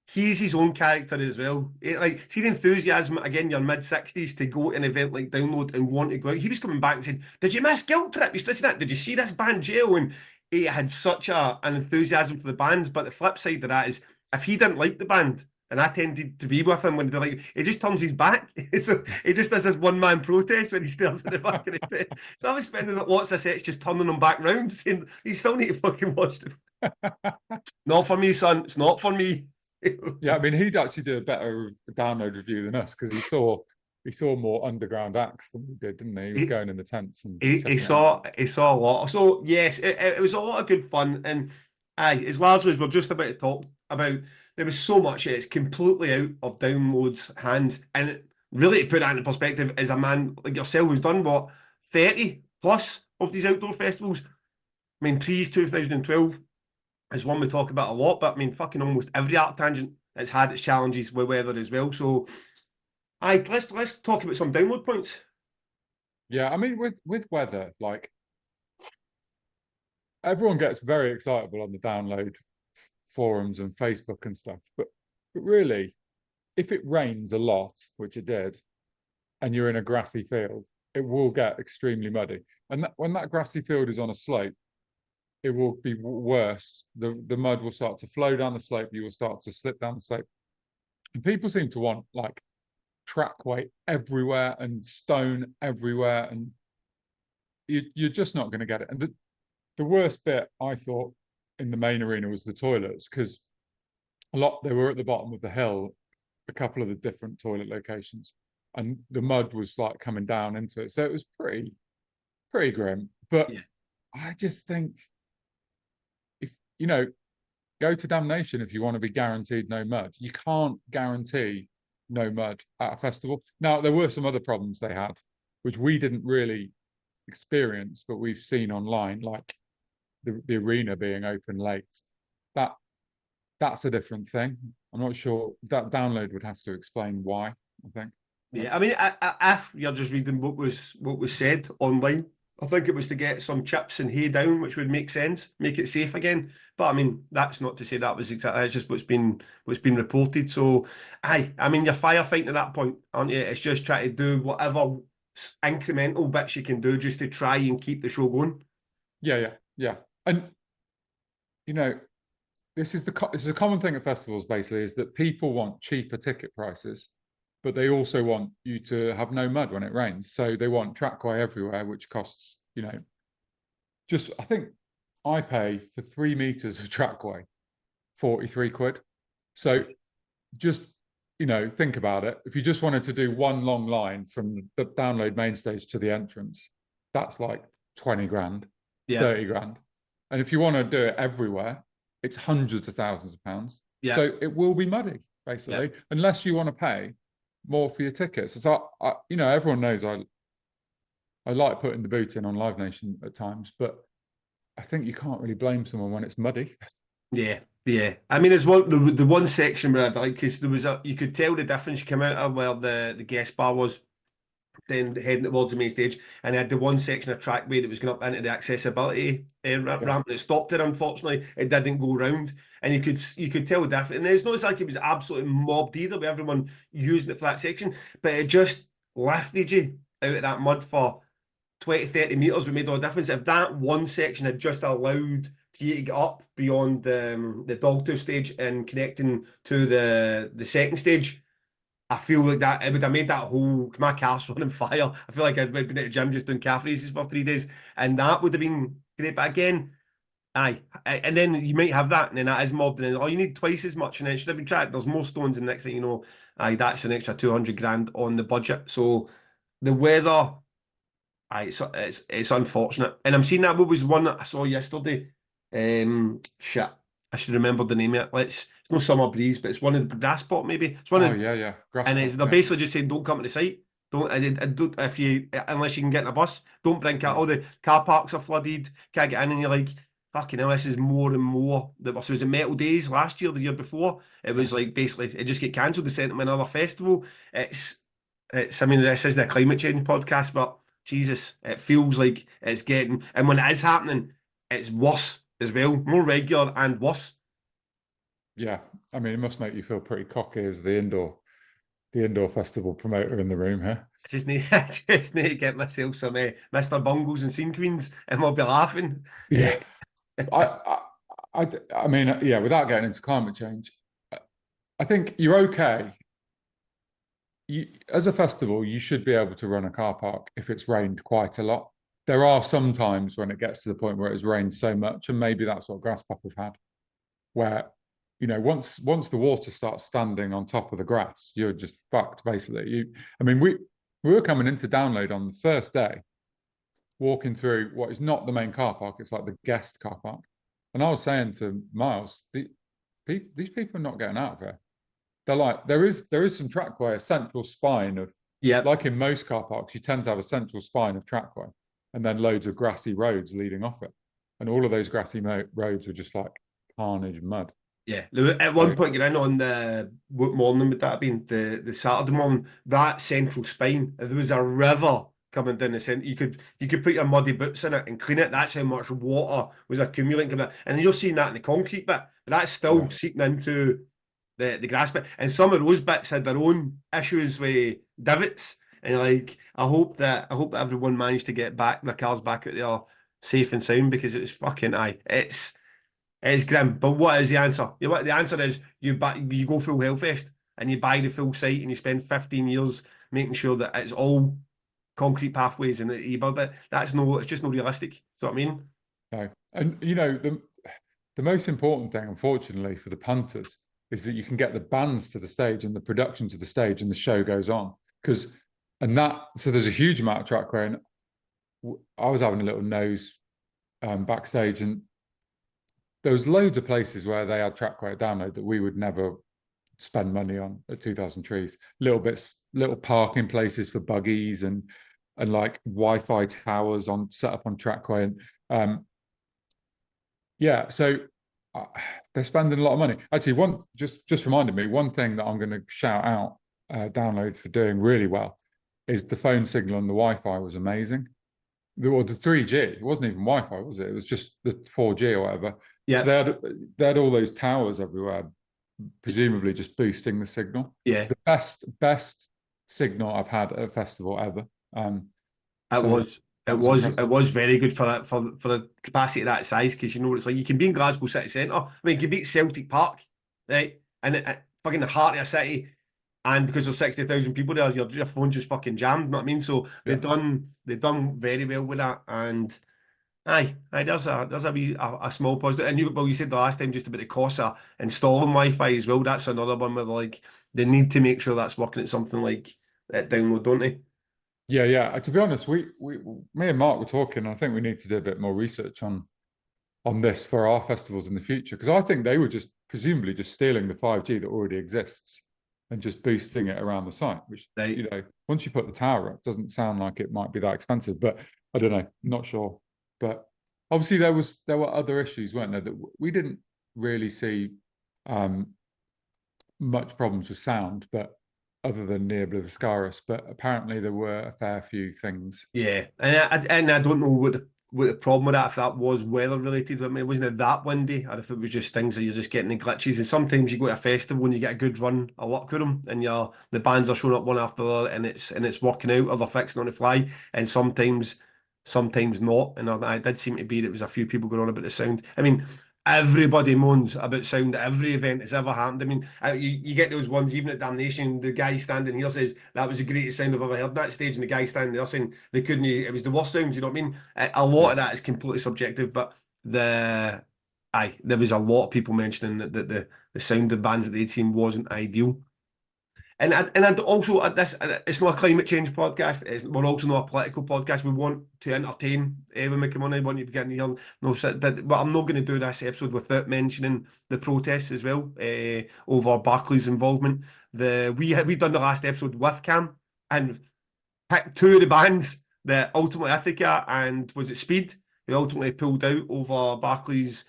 his own character as well. Like, see the enthusiasm again, your mid-60s to go to an event like Download and want to go out. He was coming back and said, "Did you miss Guilt Trip? You listening to that? Did you see this band Jail?" And he had such an enthusiasm for the bands. But the flip side of that is, if he didn't like the band, and I tended to be with him when they're like, he just turns his back. So he just does this one man protest when he stares at the back of the tent. So I was spending lots of sets just turning him back round, saying, "You still need to fucking watch them." Not for me, son. It's not for me. Yeah, I mean, he'd actually do a better download review than us because he saw more underground acts than we did, didn't he? He was he, going in the tents and he checking it out. saw a lot. So yes, it was a lot of good fun, and aye, as largely as we're just about to talk about, there was so much. It's completely out of Download's hands, and really to put that into perspective, as a man like yourself who's done what 30 plus of these outdoor festivals. I mean, Trees 2012 is one we talk about a lot, but I mean, fucking almost every art tangent has had its challenges with weather as well. So, aye, let's talk about some download points. Yeah, I mean, with weather, like everyone gets very excitable on the download forums and Facebook and stuff, but really, if it rains a lot, which it did, and you're in a grassy field, it will get extremely muddy. And when that grassy field is on a slope, it will be worse. The mud will start to flow down the slope. You will start to slip down the slope. And people seem to want like trackway everywhere and stone everywhere, and you're just not going to get it. And the worst bit I thought in the main arena was the toilets because they were at the bottom of the hill, a couple of the different toilet locations, and the mud was like coming down into it. So it was pretty grim. But Yeah. I just think if go to Damnation if you want to be guaranteed no mud. You can't guarantee no mud at a festival. Now there were some other problems they had, which we didn't really experience, but we've seen online, like the arena being open late. That that's a different thing. I'm not sure that download would have to explain why. I think. Yeah, I mean, if you're just reading what was said online, I think it was to get some chips and hay down, which would make sense, make it safe again. But I mean, that's not to say that was exactly. That's just what's been reported. So, aye, I mean, you're firefighting at that point, aren't you? It's just trying to do whatever incremental bits you can do just to try and keep the show going. Yeah. And you know, this is a common thing at festivals. Basically, is that people want cheaper ticket prices, but they also want you to have no mud when it rains. So they want trackway everywhere, which costs just I think I pay for 3 meters of trackway 43 quid. So just think about it. If you just wanted to do one long line from the download main stage to the entrance, that's like 20 grand, Yeah, 30 grand. And if you want to do it everywhere, it's hundreds of thousands of pounds. yeah, So it will be muddy, yeah. basically, unless you want to pay more for your tickets. So everyone knows I like putting the boot in on Live Nation at times, but I think you can't really blame someone when it's muddy. Yeah, yeah. I mean, it's the one section where I'd like because you could tell the difference. You come out of where the guest bar was, then heading towards the main stage, and they had the one section of trackway that was going up into the accessibility Yeah, ramp that stopped it. Unfortunately, it didn't go round, and you could tell the difference. And it's not like it was absolutely mobbed either, with everyone using it for that section, but it just lifted you out of that mud for 20, 30 metres, would made all the difference. If that one section had just allowed you to get up beyond the Dogtooth stage and connecting to the second stage, I feel like that it would have made that whole my calves were on fire. I feel like I'd been at the gym just doing calf raises for 3 days, and that would have been great. But again, aye, and then you might have that, and then that is mobbed, and then you need twice as much, and then should have been tried. There's more stones, and the next thing you know, aye, that's an extra 200 grand on the budget. So the weather, aye, it's unfortunate, and I'm seeing that. What was one that I saw yesterday? Shit, I should remember the name of it. It's no summer breeze, but it's one of the grass pot maybe. It's one Oh of yeah, yeah, and Grasspop, they're yeah, basically just saying, don't come to the site. Don't, and don't if you unless you can get in a bus, don't bring car. yeah, All the car parks are flooded. Can't get in, and you're like, fucking hell, this is more and more. So it was at Metal Days last year, the year before. It yeah, was like basically it just get cancelled. They sent them another festival. It's. I mean, this isn't a climate change podcast, but Jesus, it feels like it's getting. And when it is happening, it's worse as well, more regular and worse. yeah. I mean, it must make you feel pretty cocky as the indoor festival promoter in the room here. I just need, I just need to get myself some Mr. Bungles and Scene Queens, and we'll be laughing. Yeah, I, I, I mean, yeah. Without getting into climate change, I think you're okay. As a festival, you should be able to run a car park if it's rained quite a lot. There are some times when it gets to the point where it's rained so much, and maybe that's what Grasspop have had, where once the water starts standing on top of the grass, you're just fucked basically. I mean, we were coming into download on the first day, walking through what is not the main car park; it's like the guest car park, and I was saying to Miles, these people are not getting out of here. They're like there is some trackway, a central spine of Yep. like in most car parks, you tend to have a central spine of trackway, and then loads of grassy roads leading off it, and all of those grassy roads were just like carnage mud. Yeah. At one So point, you're in on what morning would that have been? The Saturday morning. That central spine. There was a river coming down the centre. You could put your muddy boots in it and clean it. That's how much water was accumulating coming out. And you're seeing that in the concrete bit, but that's still yeah, seeping into the grass bit. And some of those bits had their own issues with divots. And like, I hope that everyone managed to get back their cars back out there safe and sound because it was fucking aye. It's grim. But what is the answer? The answer is you go full Hellfest and you buy the full site and you spend 15 years making sure that it's all concrete pathways and that you build it. It's just no realistic. You know what I mean? no. And the most important thing, unfortunately, for the punters is that you can get the bands to the stage and the production to the stage, and the show goes on. So there's a huge amount of trackway, and I was having a little nose backstage, and there was loads of places where they had trackway download that we would never spend money on at 2000 Trees. Little bits, little parking places for buggies, and like Wi-Fi towers on set up on trackway, and yeah, so they're spending a lot of money. Actually, one just reminded me, one thing that I'm going to shout out Download for doing really well is the phone signal and the Wi-Fi was amazing. The 3G, it wasn't even Wi-Fi, was it? It was just the 4G or whatever. So Yeah, they had all those towers everywhere, presumably just boosting the signal. yeah. It's the best signal I've had at a festival ever. It So was. that was It impressive. was very good for that for a capacity of that size because you know what it's like. You can be in Glasgow city centre. I mean, you can be at Celtic Park, right? And fucking the heart of a city, and because there's 60,000 people there, your phone just fucking jammed. You know what I mean? So Yeah. they've done very well with that. And aye, there's a small positive. And you said the last time just about the cost of installing Wi-Fi as well. That's another one where like they need to make sure that's working at something like that download, don't they? Yeah, yeah. To be honest, me and Mark were talking. I think we need to do a bit more research on this for our festivals in the future because I think they were just presumably just stealing the 5G that already exists and just boosting it around the site. Which Right. once you put the tower up, doesn't sound like it might be that expensive. But I don't know, not sure. But obviously there were other issues, weren't there, that we didn't really see um, much problems with sound, but other than near Obliviscaris, but apparently there were a fair few things. Yeah, and I don't know what the problem with that if that was weather related. I mean, it wasn't that windy, or if it was just things that you're just getting the glitches. And sometimes you go to a festival and you get a good run of luck with them, and the bands are showing up one after the other, and it's working out, or they're fixing on the fly. And sometimes not. And I did seem to be that there was a few people going on about the sound. I mean, everybody moans about sound at every event that's ever happened. I mean, you get those ones, even at Damnation, the guy standing here says that was the greatest sound I've ever heard that stage, and the guy standing there saying they couldn't, it was the worst sound, you know what I mean? A lot Yeah. of that is completely subjective, but there was a lot of people mentioning that the sound of bands that they'd seen wasn't ideal. And I'd also this it's not a climate change podcast. We're also not a political podcast. We want to entertain when we come on. I want you to get in here. But I'm not going to do this episode without mentioning the protests as well over Barclays' involvement. We done the last episode with Cam and picked two of the bands that ultimately Ithaca and was it Speed who ultimately pulled out over Barclays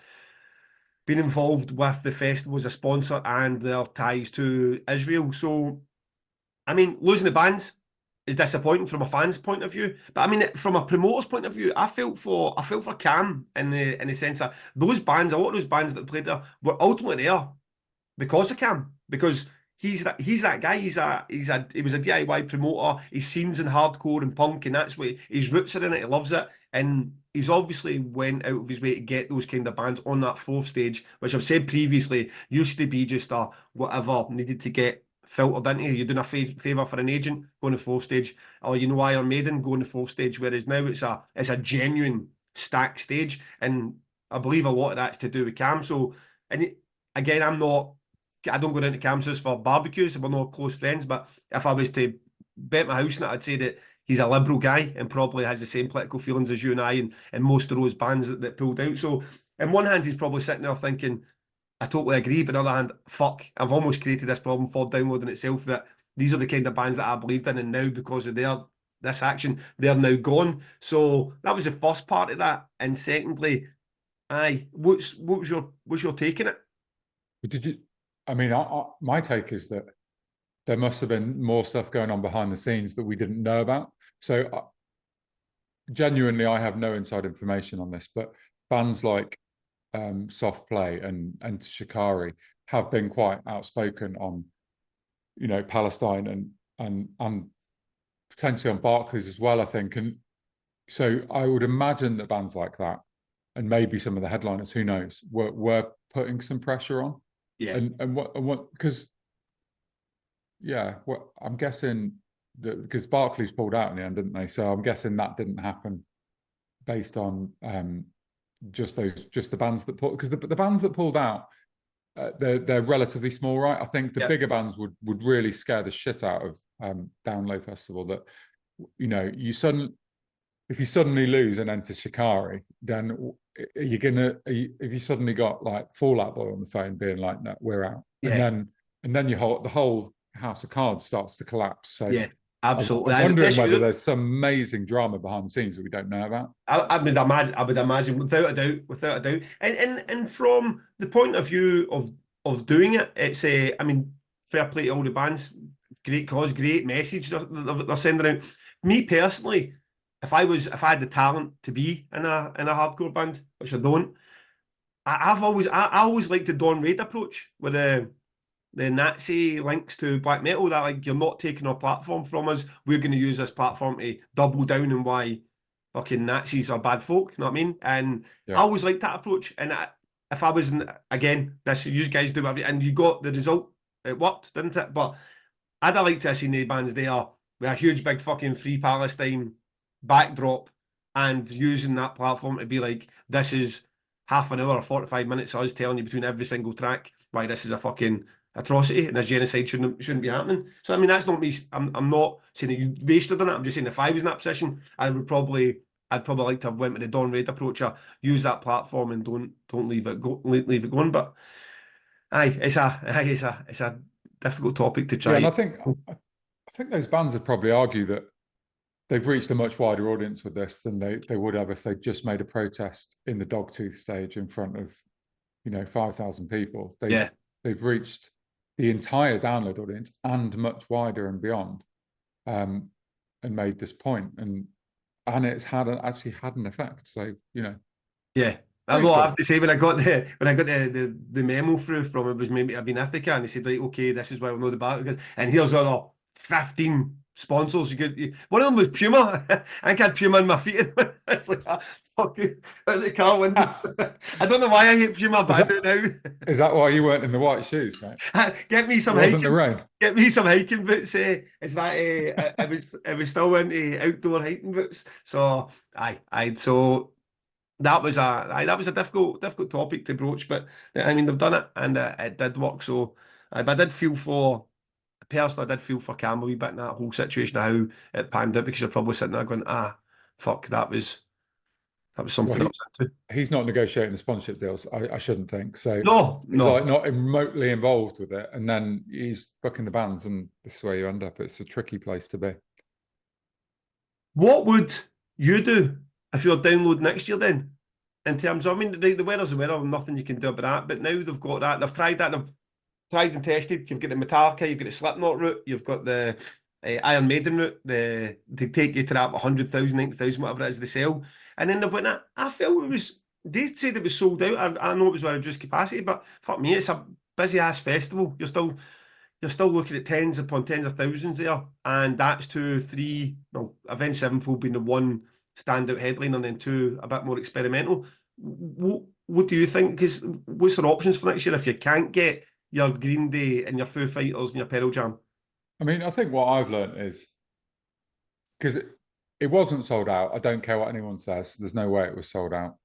being involved with the festival as a sponsor and their ties to Israel. So, I mean, losing the bands is disappointing from a fan's point of view. But I mean, from a promoter's point of view, I felt for Cam in the sense that those bands, a lot of those bands that played there, were ultimately there because of Cam, because he's that guy. He was a DIY promoter. He's scenes in hardcore and punk, and that's what his roots are in it. He loves it, and he's obviously went out of his way to get those kind of bands on that fourth stage, which I've said previously used to be just a whatever needed to get filtered into. You're doing a favour for an agent going to fourth stage, or Iron Maiden going to fourth stage. Whereas now it's a genuine stacked stage, and I believe a lot of that's to do with Cam. So, and again, I don't go into Cam's for barbecues. We're not close friends, but if I was to bet my house on it, I'd say that he's a liberal guy and probably has the same political feelings as you and I and most of those bands that pulled out. So, on one hand, he's probably sitting there thinking, I totally agree. But on the other hand, fuck, I've almost created this problem for downloading itself that these are the kind of bands that I believed in, and now because of this action, they're now gone. So that was the first part of that. And secondly, what's your take on it? Did you? I mean, my take is that there must have been more stuff going on behind the scenes that we didn't know about. So, genuinely, I have no inside information on this, but bands like Soft Play and Shikari have been quite outspoken on, Palestine and potentially on Barclays as well, I think. And so I would imagine that bands like that, and maybe some of the headliners, who knows, were putting some pressure on. Yeah. And what because I'm guessing that because Barclays pulled out in the end, didn't they? So I'm guessing that didn't happen based on just the bands that pulled, because the bands that pulled out, they're relatively small, right? I think the bigger bands would really scare the shit out of Download Festival. That if you suddenly lose and enter Shikari, then if you suddenly got like Fall Out Boy on the phone being like, no, we're out, Yeah. and then the whole house of cards starts to collapse. So Yeah, absolutely. I'm wondering whether there's some amazing drama behind the scenes that we don't know about. I would imagine, without a doubt. And from the point of view of doing it, it's I mean, fair play to all the bands, great cause, great message they're sending out. Me personally, if I had the talent to be in a hardcore band, which I don't, I always liked the Don Raid approach with the Nazi links to black metal, that like you're not taking our platform from us, we're going to use this platform to double down on why fucking Nazis are bad folk, you know what I mean? And I always liked that approach. And if I was again, this you guys do whatever, and you got the result, it worked, didn't it? But I'd have liked to have seen the bands there with a huge big fucking Free Palestine backdrop and using that platform to be like, this is half an hour or 45 minutes of us telling you between every single track why this is a fucking atrocity and this genocide shouldn't be happening. So I mean, that's not me. I'm not saying that you wasted on it. I'm just saying if I was in that position, I'd probably like to have went with the Don Raid approach, or use that platform and don't leave it going. But it's a difficult topic to try. Yeah, and I think those bands would probably argue that they've reached a much wider audience with this than they would have if they just made a protest in the Dogtooth stage in front of 5,000 people. They've reached the entire download audience and much wider and beyond, and made this point, and it's actually had an effect. So yeah. Although I have to say, when I got the memo through from it was maybe I've been Ithaca, and he said, right, okay, this is why we know the battle, and here's another 15 sponsors. One of them was Puma. I think I had Puma in my feet. It's like, fucking out the car window. I don't know why I hate Puma, Is but I that do now. is that why you weren't in the white shoes, mate? Get me It some wasn't the hiking. rain. Get me some hiking boots. Is that I was still into outdoor hiking boots. So so that was a difficult topic to broach, but I mean they've done it and it did work. So, but I did feel for personally, I did feel for Cam a wee bit in that whole situation, how it panned out, because you're probably sitting there going, fuck, that was Well, something I was into. he's not negotiating the sponsorship deals. I shouldn't think so. No, He's like no. not remotely involved with it, and then he's booking the bands, and this is where you end up. It's a tricky place to be. What would you do if you're download next year then? In terms of, I mean, the weather's the weather, nothing you can do about that. But now they've got that, they've tried that, they've tried and tested. You've got the Metallica, you've got the Slipknot route, you've got the Iron Maiden route. They take you to that 100,000, 90,000, whatever it is they sell. And then they've went, I felt it was, they said it was sold out. I know it was with reduced capacity, but fuck me, it's a busy ass festival. You're still looking at tens upon tens of thousands there, and that's two, three. Well, Avenged Sevenfold being the one standout headline, and then two a bit more experimental. What do you think? Because what's their options for next year if you can't get your Green Day and your Foo Fighters and your Pearl Jam? I mean, I think what I've learned is because it wasn't sold out. I don't care what anyone says. There's no way it was sold out.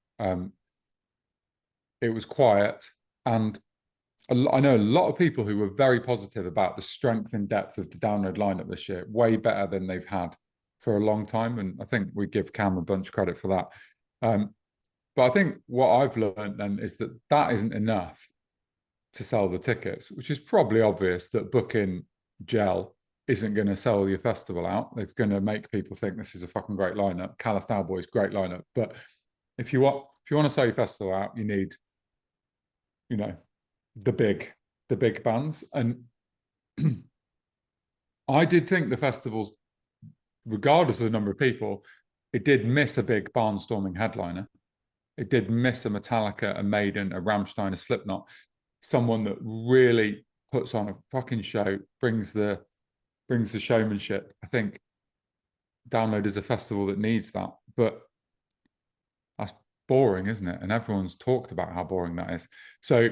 It was quiet, and I know a lot of people who were very positive about the strength and depth of the download lineup this year, way better than they've had for a long time. And I think we give Cam a bunch of credit for that. But I think what I've learned then is that that isn't enough to sell the tickets, which is probably obvious that booking Gel isn't going to sell your festival out. They're going to make people think this is a fucking great lineup. Callous Cowboys, great lineup. But if you want to sell your festival out, you need, you know, the big bands. And I did think the festivals, regardless of the number of people, it did miss a big barnstorming headliner. It did miss a Metallica, a Maiden, a Rammstein, a Slipknot, someone that really puts on a fucking show, brings the showmanship. I think Download is a festival that needs that, but that's boring, isn't it? And everyone's talked about how boring that is. So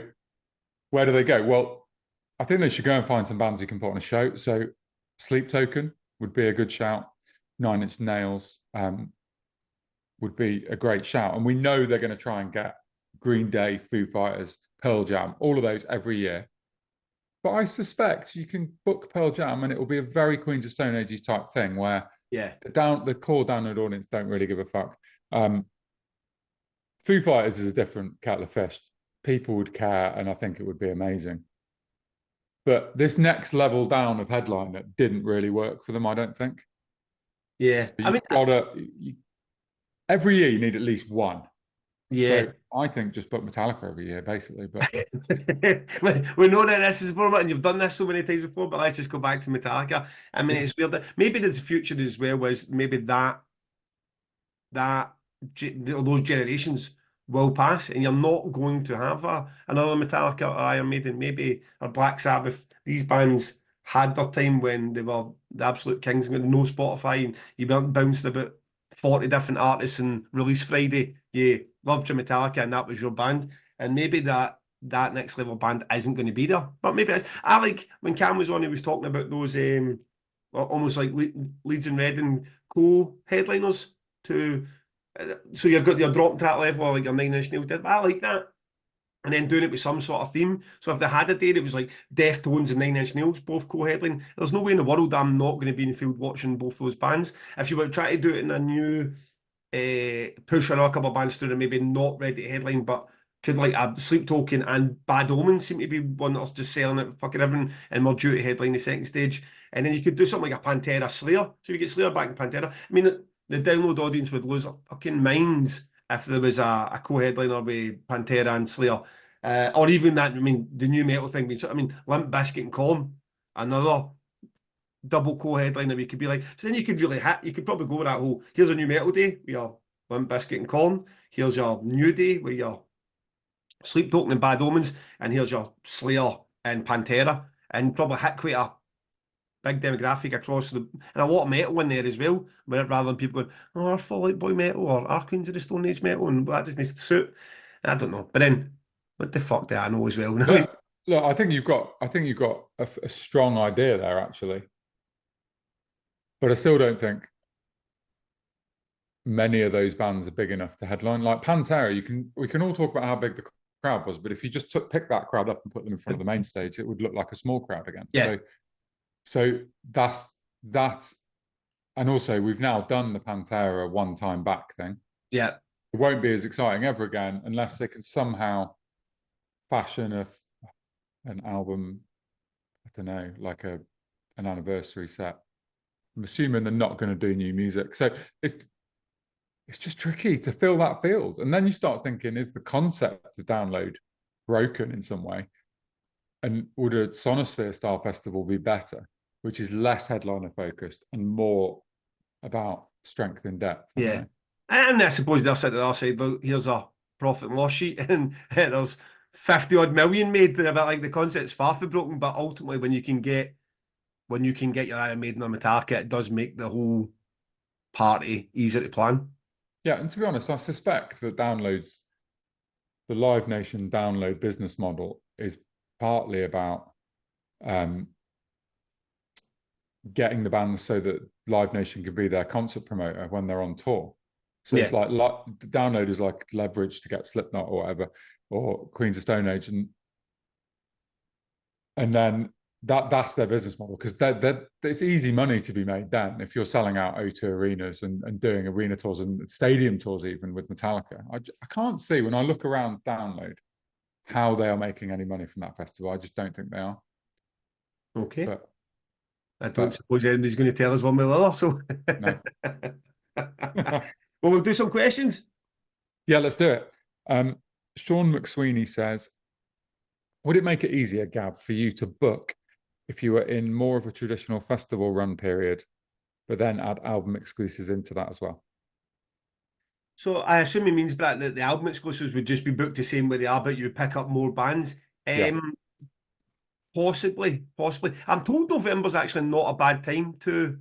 where do they go? Well, I think they should go and find some bands who can put on a show. So Sleep Token would be a good shout. Nine Inch Nails would be a great shout. And we know they're going to try and get Green Day, Foo Fighters, Pearl Jam, all of those every year. But I suspect you can book Pearl Jam and it will be a very Queens of Stone Age type thing where the core download audience don't really give a fuck. Foo Fighters is a different kettle of fish. People would care, and I think it would be amazing. But this next level down of headliner didn't really work for them, I don't think. Yeah, So every year you need at least one. yeah. So I think just book Metallica every year, basically. But we know that this is format, and you've done this so many times before. But let's just go back to Metallica. I mean, it's weird that maybe there's a future as well. Was maybe those generations will pass, and you're not going to have another Metallica or Iron Maiden, maybe, or Black Sabbath. These bands had their time when they were the absolute kings, and no Spotify, and you weren't bouncing about 40 different artists and release Friday. You loved your Metallica, and that was your band. And maybe that next level band isn't going to be there, but maybe it's. I like when Cam was on, he was talking about those almost like Leeds and Reading co-headliners to. So you're dropping to that level like your Nine Inch Nails did. But I like that. And then doing it with some sort of theme. So if they had a day that was like Deftones and Nine Inch Nails both co-headline, there's no way in the world I'm not going to be in the field watching both those bands. If you were trying to do it in a new push or a couple of bands through and maybe not ready to headline, but could like a Sleep Token and Bad Omens seem to be one that's just selling it fucking everything, and we're due to headline the second stage. And then you could do something like a Pantera Slayer. So you get Slayer back in Pantera. I mean, the download audience would lose their fucking minds if there was a co-headliner with Pantera and Slayer. Or even that, I mean, the new metal thing. I mean, Limp Bizkit and Korn, another double co-headliner. You could be like, so then you could really you could probably go with that whole, here's a new metal day with your Limp Bizkit and Korn. Here's your new day with your Sleep Token and Bad Omens. And here's your Slayer and Pantera. And probably hit quite big demographic across and a lot of metal in there as well, rather than people going, oh, our Fall Out Boy metal or our Queens of the Stone Age metal, and that doesn't suit. I don't know. But then, what the fuck do I know as well? Look, look, I think you've got a strong idea there actually, but I still don't think many of those bands are big enough to headline. Like Pantera, we can all talk about how big the crowd was, but if you just pick that crowd up and put them in front of the main stage, it would look like a small crowd again. Yeah. So that's and also we've now done the Pantera one time back thing. Yeah. It won't be as exciting ever again unless they can somehow fashion an album, I don't know, like an anniversary set. I'm assuming they're not going to do new music. So it's just tricky to fill that field. And then you start thinking, is the concept of Download broken in some way? And would a Sonosphere style festival be better, which is less headliner focused and more about strength and depth? Yeah. And I suppose they'll sit there and say, well, here's a profit and loss sheet, and there's 50 odd million made. They're a bit like the concept's far from broken, but ultimately when you can get your Iron Maiden or Metallica, it does make the whole party easier to plan. Yeah, and to be honest, I suspect that the Live Nation Download business model is partly about getting the bands so that Live Nation can be their concert promoter when they're on tour. So it's like Download is like leverage to get Slipknot or whatever, or Queens of Stone Age, and then that's their business model, because it's easy money to be made then if you're selling out O2 arenas and doing arena tours and stadium tours even with Metallica. I can't see, when I look around Download, how they are making any money from that festival. I just don't think they are. Okay. But I don't suppose anybody's going to tell us one way or the other, so... No. Well, we'll do some questions. Yeah, let's do it. Sean McSweeney says, would it make it easier, Gav, for you to book if you were in more of a traditional festival run period, but then add album exclusives into that as well? So I assume he means that the album exclusives would just be booked the same way they are, but you would pick up more bands. Possibly. I'm told November's actually not a bad time to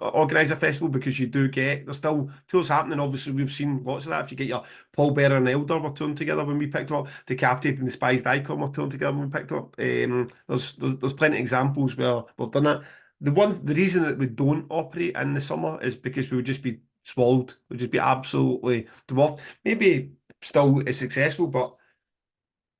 organise a festival, because there's still tours happening. Obviously, we've seen lots of that. If you get your Paul Bearer and Elder were touring together when we picked up, Decapitated and Despised Icon were touring together when we picked up. There's plenty of examples where we've done that. The reason that we don't operate in the summer is because we would just be swallowed. We'd just be absolutely dwarfed. Maybe still is successful, but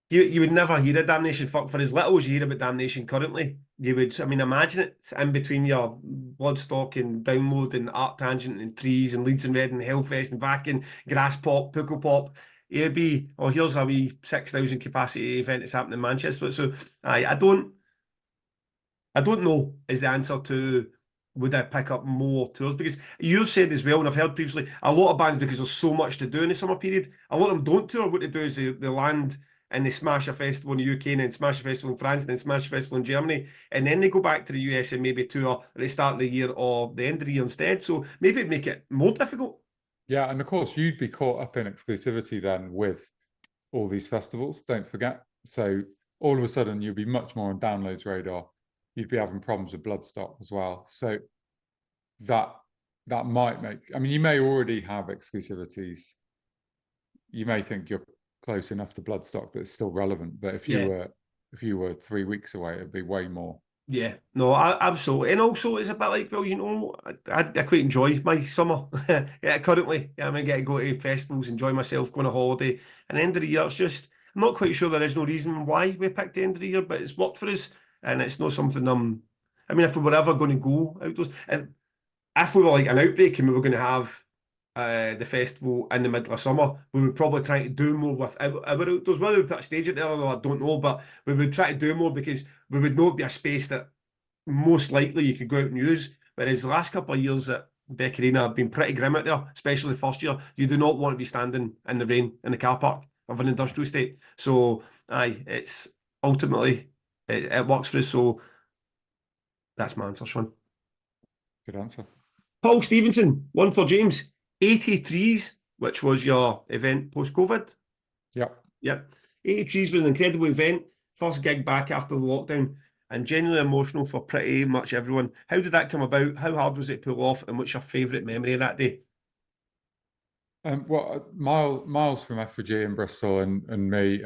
you would never hear of Damnation for as little as you hear about Damnation currently. You would, imagine it's in between your Bloodstock and Download and Art Tangent and Trees and Leeds and Red and Hellfest and Vakin, Grass Pop, Pickle Pop. It would be, here's a wee 6,000 capacity event that's happening in Manchester. So I don't know is the answer to would I pick up more tours, because you've said as well, and I've heard previously, a lot of bands, because there's so much to do in the summer period, a lot of them don't tour. What they do is they land and they smash a festival in the UK, and then smash a festival in France, and then smash a festival in Germany, and then they go back to the US and maybe tour at the start of the year or the end of the year instead. So maybe it'd make it more difficult. Yeah, and of course you'd be caught up in exclusivity then with all these festivals, don't forget. So all of a sudden you'd be much more on Download's radar. You'd be having problems with Bloodstock as well. So that might make, you may already have exclusivities. You may think you're close enough to Bloodstock that it's still relevant, but if you were 3 weeks away, it'd be way more. Yeah, no, absolutely. And also it's a bit like, well, I quite enjoy my summer currently. I get to go to festivals, enjoy myself, go on a holiday. And the end of the year, it's just, I'm not quite sure there is no reason why we picked the end of the year, but it's worked for us. And it's not something if we were ever going to go outdoors, and if we were like an outbreak and we were going to have the festival in the middle of summer, we would probably try to do more with our outdoors. Whether we put a stage out there or not, I don't know, but we would try to do more, because we would know it'd be a space that most likely you could go out and use. Whereas the last couple of years at Beck Arena have been pretty grim out there, especially the first year. You do not want to be standing in the rain in the car park of an industrial estate. So, it's ultimately, it works for us. So, that's my answer, Sean. Good answer. Paul Stevenson, one for James. 83s, which was your event post-COVID. Yep. 83s was an incredible event. First gig back after the lockdown. and genuinely emotional for pretty much everyone. How did that come about? How hard was it to pull off? And what's your favourite memory of that day? Miles from Effigy in Bristol and me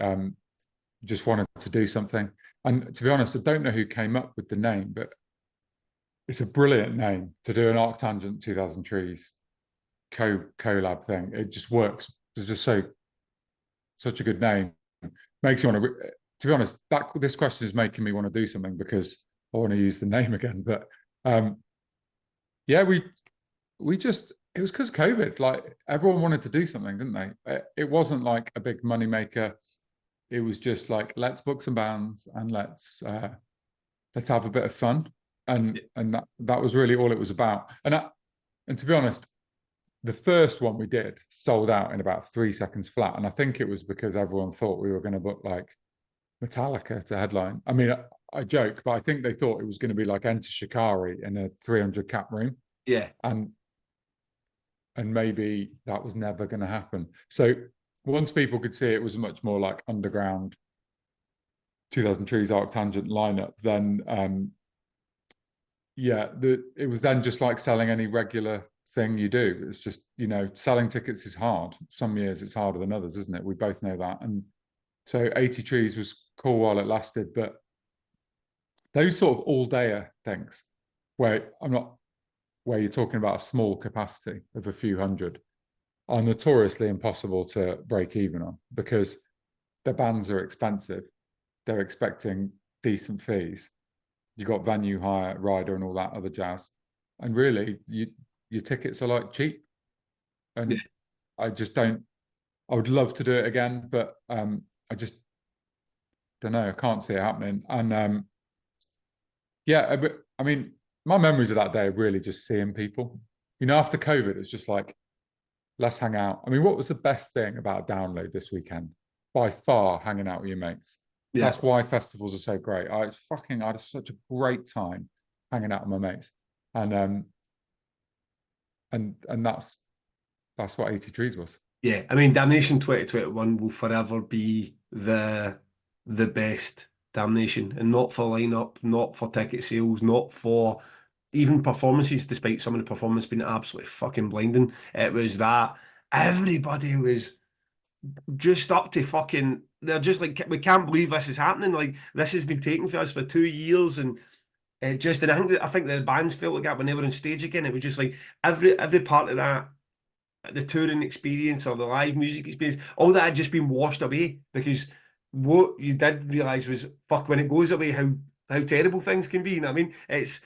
just wanted to do something. And to be honest, I don't know who came up with the name, but it's a brilliant name to do an Arctangent 2000 Trees collab thing. It just works. It's just such a good name. Makes you want to be honest, this question is making me want to do something because I want to use the name again. But um, yeah, we just it was because COVID. Like everyone wanted to do something, didn't they? It wasn't like a big money maker. It was just like let's book some bands and let's have a bit of fun, and that was really all it was about. And to be honest, the first one we did sold out in about 3 seconds flat, and I think it was because everyone thought we were going to book like Metallica to headline. I mean, I joke, but I think they thought it was going to be like Enter Shikari in a 300 cap room, Yeah, and maybe that was never going to happen. So once people could see it was a much more like underground 2000 Trees Arctangent lineup, then it was then just like selling any regular thing you do. It's just, selling tickets is hard. Some years it's harder than others, isn't it? We both know that. And so 80 Trees was cool while it lasted, but those sort of all-dayer things where you're talking about a small capacity of a few hundred are notoriously impossible to break even on because the bands are expensive. They're expecting decent fees. You got venue hire, rider, and all that other jazz. And really, your tickets are like cheap. And yeah, I just don't. I would love to do it again, but I just don't know. I can't see it happening. And but I mean, my memories of that day are really just seeing people. After COVID, it's just like let's hang out. I mean, what was the best thing about Download this weekend? By far, hanging out with your mates. yeah. That's why festivals are so great. I had such a great time hanging out with my mates, and that's what 80 Trees was. Yeah, I mean, Damnation 2021 will forever be the best Damnation, and not for lineup, not for ticket sales, not for even performances, despite some of the performance being absolutely fucking blinding. It was that everybody was just up to fucking. They're just like, we can't believe this is happening. Like this has been taking for us for 2 years, and and I think the bands felt like that when they were on stage again. It was just like every part of that, the touring experience or the live music experience, all that had just been washed away because what you did realise was fuck when it goes away how terrible things can be. You know what I mean? It's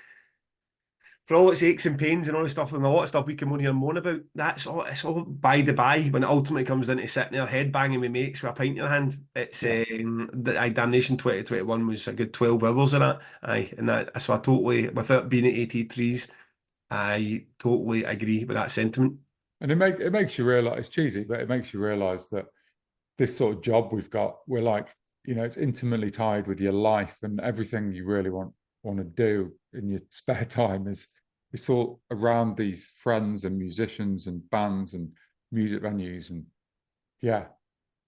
for all its aches and pains and all this stuff and a lot of stuff we can moan here and moan about. It's all by the by when it ultimately comes down to sitting there head banging with mates with a pint in your hand. It's Damnation 2021 was a good 12 hours of that. So I totally, without being at 83s, I totally agree with that sentiment. And it makes you realize it's cheesy, but it makes you realize that this sort of job we've got, we're like, it's intimately tied with your life and everything you really want to do in your spare time is it's all around these friends and musicians and bands and music venues and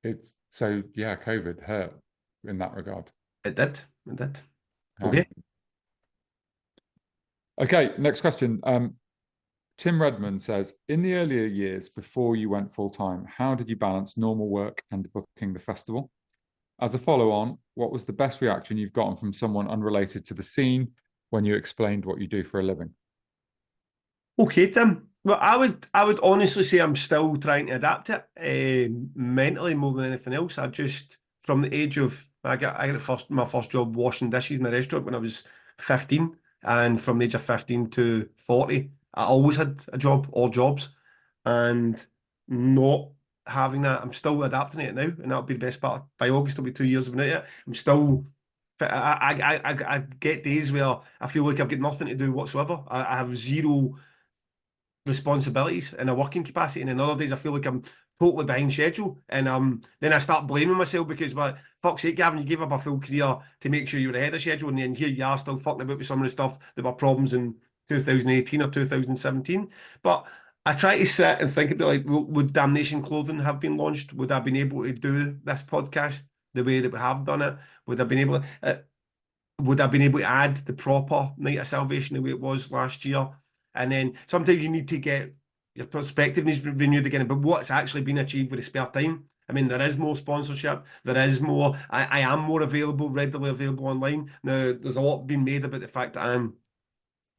COVID hurt in that regard. It did. It did. Um, Okay. okay, next question. Tim Redmond says, in the earlier years before you went full time, how did you balance normal work and booking the festival? As a follow on, what was the best reaction you've gotten from someone unrelated to the scene when you explained what you do for a living? Okay, Tim. Well, I would honestly say I'm still trying to adapt it mentally more than anything else. I just from the age of I got my first job washing dishes in a restaurant when I was 15, and from the age of 15 to 40, I always had a job or jobs, and not having that, I'm still adapting it now, and that'll be the best part. By August, it'll be 2 years of it. I'm still. I get days where I feel like I've got nothing to do whatsoever. I have zero responsibilities in a working capacity, and in other days I feel like I'm totally behind schedule, and then I start blaming myself because, well, fuck's sake, Gavin, you gave up a full career to make sure you were ahead of schedule, and then here you are still fucking about with some of the stuff that were problems in 2018 or 2017. But I try to sit and think about, like, would Damnation Clothing have been launched? Would I have been able to do this podcast the way that we have done it? Would I have been able to? would I have been able to add the proper Night of Salvation the way it was last year? And then sometimes you need to get your perspective needs renewed again, but what's actually been achieved with the spare time? I mean, there is more sponsorship. There is more. I am more available, readily available online. Now, there's a lot being made about the fact that I'm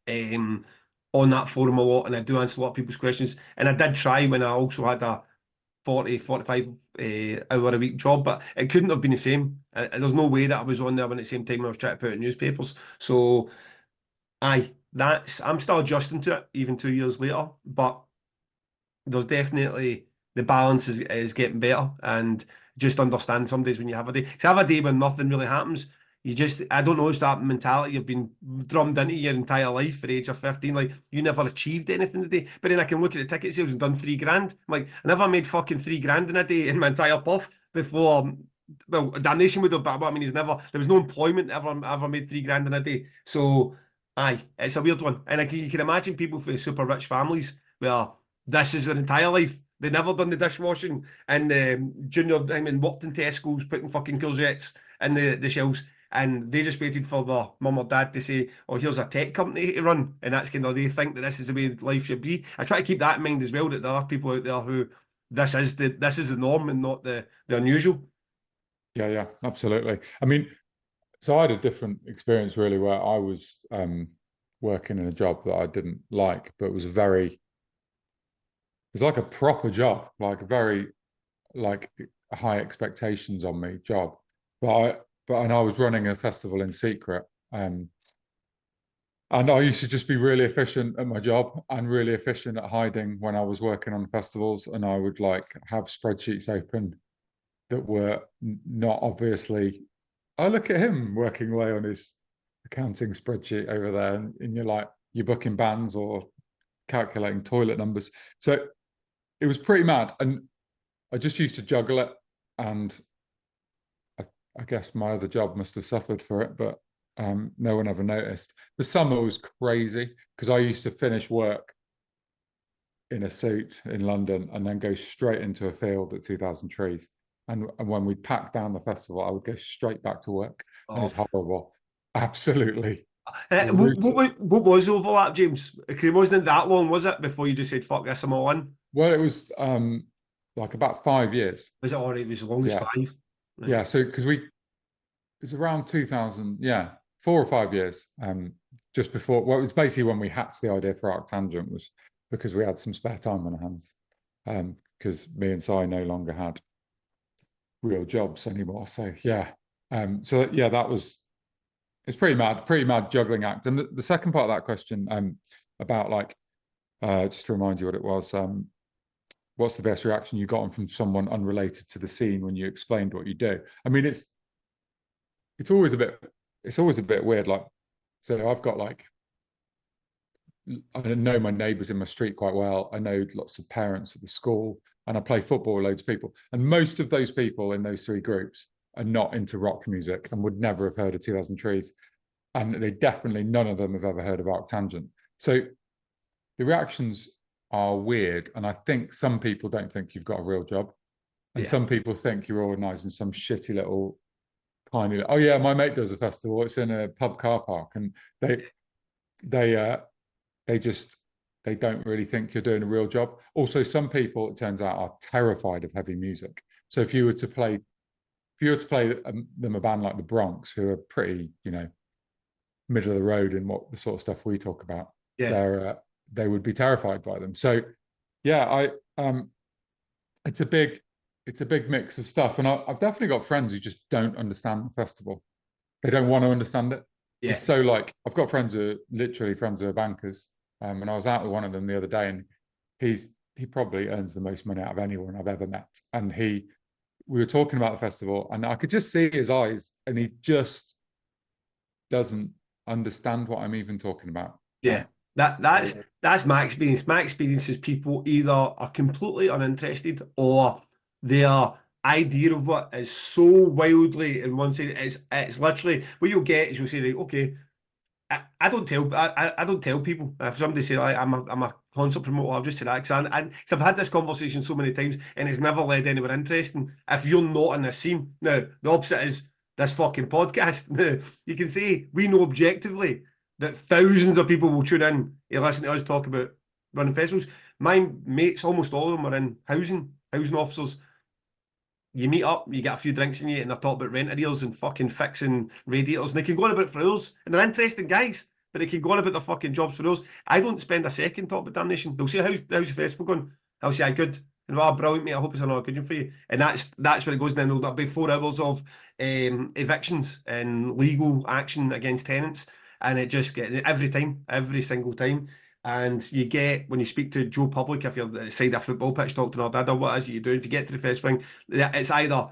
um, on that forum a lot and I do answer a lot of people's questions. And I did try when I also had a 45 hour a week job, but it couldn't have been the same. There's no way that I was on there when at the same time I was trying to put out newspapers. So, I'm still adjusting to it even 2 years later, but there's definitely the balance is getting better and just understand some days when you have a day. Because I have a day when nothing really happens. I don't know, it's that mentality you've been drummed into your entire life for the age of 15. Like, you never achieved anything today. But then I can look at the ticket sales and done 3 grand. I'm like, I never made fucking 3 grand in a day in my entire puff before. Well, damnation would have, but I mean, there was no employment ever made 3 grand in a day. So, it's a weird one. And you can imagine people from super rich families where this is their entire life. They never done the dishwashing and junior. I mean, worked in Tesco's putting fucking courgettes in the shelves, and they just waited for their mum or dad to say, "Oh, here's a tech company to run," and that's kind of they think that this is the way life should be. I try to keep that in mind as well. That there are people out there who this is the norm and not the unusual. Yeah, yeah, absolutely. I mean, so I had a different experience really where I was working in a job that I didn't like, but it was like a proper job, like a very like high expectations on me job. And I was running a festival in secret. And I used to just be really efficient at my job and really efficient at hiding when I was working on festivals. And I would like have spreadsheets open that were not obviously, oh, look at him working away on his accounting spreadsheet over there. And you're like, you're booking bands or calculating toilet numbers. So it was pretty mad. And I just used to juggle it. And I guess my other job must have suffered for it, but no one ever noticed. The summer was crazy because I used to finish work in a suit in London and then go straight into a field at 2,000 trees. And when we packed down the festival, I would go straight back to work. And Oh. it's horrible. Absolutely brutal. What was the overlap, James? Because it wasn't that long, was it, before you just said, fuck this, I'm all in? Well, it was like about 5 years. Was it already, it was as long as Yeah. 5? Right. Yeah. So because it's around 2000, yeah, 4 or 5 years. Just before, well, it was basically when we hatched the idea for Arctangent was because we had some spare time on our hands. Because me and Si no longer had real jobs anymore. So yeah. So yeah, it's pretty mad juggling act. And the second part of that question, about like, just to remind you what it was, what's the best reaction you got from someone unrelated to the scene when you explained what you do? I mean, it's always a bit weird. Like, so I've got like, I know my neighbours in my street quite well. I know lots of parents at the school, and I play football with loads of people. And most of those people in those 3 groups are not into rock music and would never have heard of 2000 Trees. And none of them have ever heard of Arctangent. So the reactions are weird. And I think some people don't think you've got a real job. And Yeah. some people think you're organising some shitty little tiny, oh yeah, my mate does a festival. It's in a pub car park. And they don't really think you're doing a real job. Also, some people, it turns out, are terrified of heavy music. So if you were to play them a band like the Bronx, who are pretty, middle of the road in what the sort of stuff we talk about, Yeah. they would be terrified by them. So yeah, it's a big mix of stuff, and I've definitely got friends who just don't understand the festival. They don't want to understand it. Yeah. It's so like I've got friends who are bankers, and I was out with one of them the other day, and he probably earns the most money out of anyone I've ever met, and we were talking about the festival, and I could just see his eyes, and he just doesn't understand what I'm even talking about. Yeah. That's my experience. My experience is people either are completely uninterested or their idea of what is so wildly in one side. It's literally what you'll get is you'll say, like, okay, I don't tell people if somebody say I'm a concert promoter. I'll just say that because I've had this conversation so many times and it's never led anywhere interesting. If you're not in the scene, now the opposite is this fucking podcast. You can say we know objectively that thousands of people will tune in to listen to us talk about running festivals. My mates, almost all of them, are in housing officers. You meet up, you get a few drinks in you, and they're talking about rent arrears and fucking fixing radiators, and they can go on about it for hours, and they're interesting guys, but they can go on about their fucking jobs for hours. I don't spend a second talking about damnation. They'll say, how's the festival going? I'll say, good. And well, brilliant, mate. I hope it's another good one for you. And that's where it goes. And then there'll be 4 hours of evictions and legal action against tenants, and it just gets every time, every single time. And you get, when you speak to Joe Public, if you're inside a football pitch talking to our dad or what is it you do, if you get to the festival, it's either,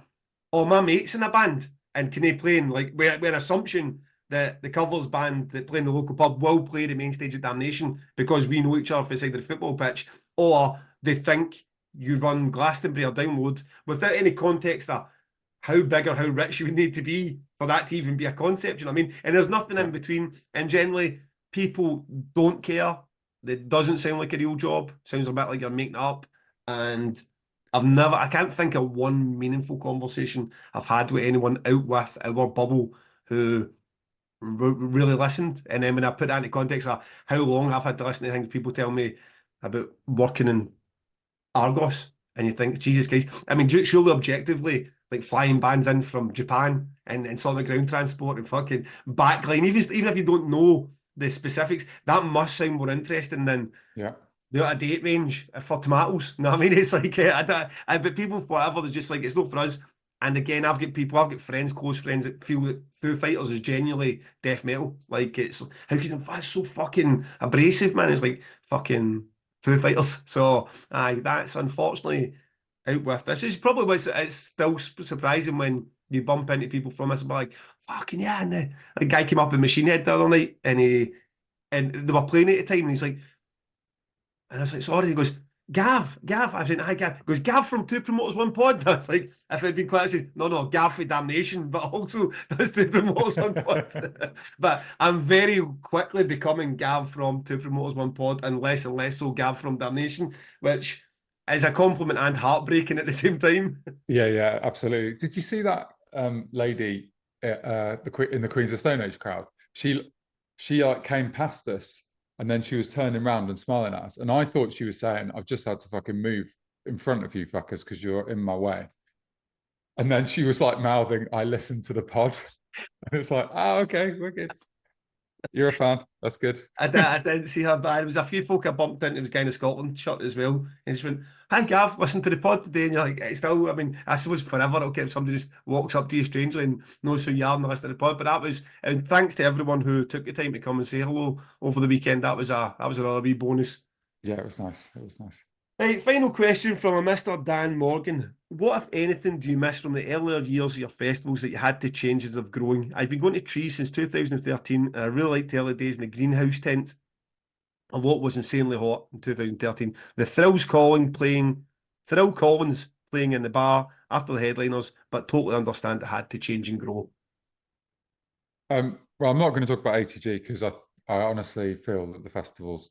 oh, my mate's in a band and can they play in, like, we're an assumption that the covers band that play in the local pub will play the main stage of Damnation because we know each other for the side of the football pitch, or they think you run Glastonbury or Download without any context of how big or how rich you would need to be for that to even be a concept, you know what I mean? And there's nothing in between, and generally people don't care. It doesn't sound like a real job. Sounds a bit like you're making it up. And I can't think of one meaningful conversation I've had with anyone out with our bubble who really listened. And then when I put that into context of how long I've had to listen to things people tell me about working in Argos, and you think, Jesus Christ. I mean, surely objectively, like flying bands in from Japan and some of the ground transport and fucking backline, even if you don't know the specifics, that must sound more interesting than a date range for tomatoes. You know what I mean? It's like, but people, whatever, they're just like, it's not for us. And again, I've got friends, close friends, that feel that Foo Fighters is genuinely death metal. Like, it's, how can you, that's so fucking abrasive, man. It's like fucking Foo Fighters. So, aye, that's unfortunately out with this. It's probably what's, it's still surprising when you bump into people from us and be like, fucking yeah. And the guy came up in Machine Head the other night and they were playing at the time and he's like, and I was like, sorry. He goes, Gav. I was like, hi, Gav. He goes, Gav from Two Promoters One Pod. I was like, if it had been quiet, I said, no, Gav for Damnation, but also does Two Promoters One Pod. But I'm very quickly becoming Gav from Two Promoters One Pod and less so Gav from Damnation, which is a compliment and heartbreaking at the same time. Yeah, absolutely. Did you see that lady in the Queens of Stone Age crowd? She like came past us and then she was turning around and smiling at us. And I thought she was saying, I've just had to fucking move in front of you fuckers because you're in my way. And then she was like mouthing, I listened to the pod. And it's like, oh, okay, we're good. You're a fan. That's good. I didn't see her bad. There was a few folk I bumped into. It was kind of Scotland shirt as well. And just went, hi Gav, listen to the pod today. And you're like, it's still, I mean, I suppose forever it'll keep somebody just walks up to you strangely and knows who you are and listen to the pod. But that was, and thanks to everyone who took the time to come and say hello over the weekend. That was another wee bonus. Yeah, it was nice. Right, final question from a Mr. Dan Morgan. What, if anything, do you miss from the earlier years of your festivals that you had to change as of growing? I've been going to Trees since 2013, and I really liked the early days in the greenhouse tent. A lot was insanely hot in 2013. The Thrill Collins playing in the bar after the headliners, but totally understand it had to change and grow. Well, I'm not going to talk about ATG because I honestly feel that the festivals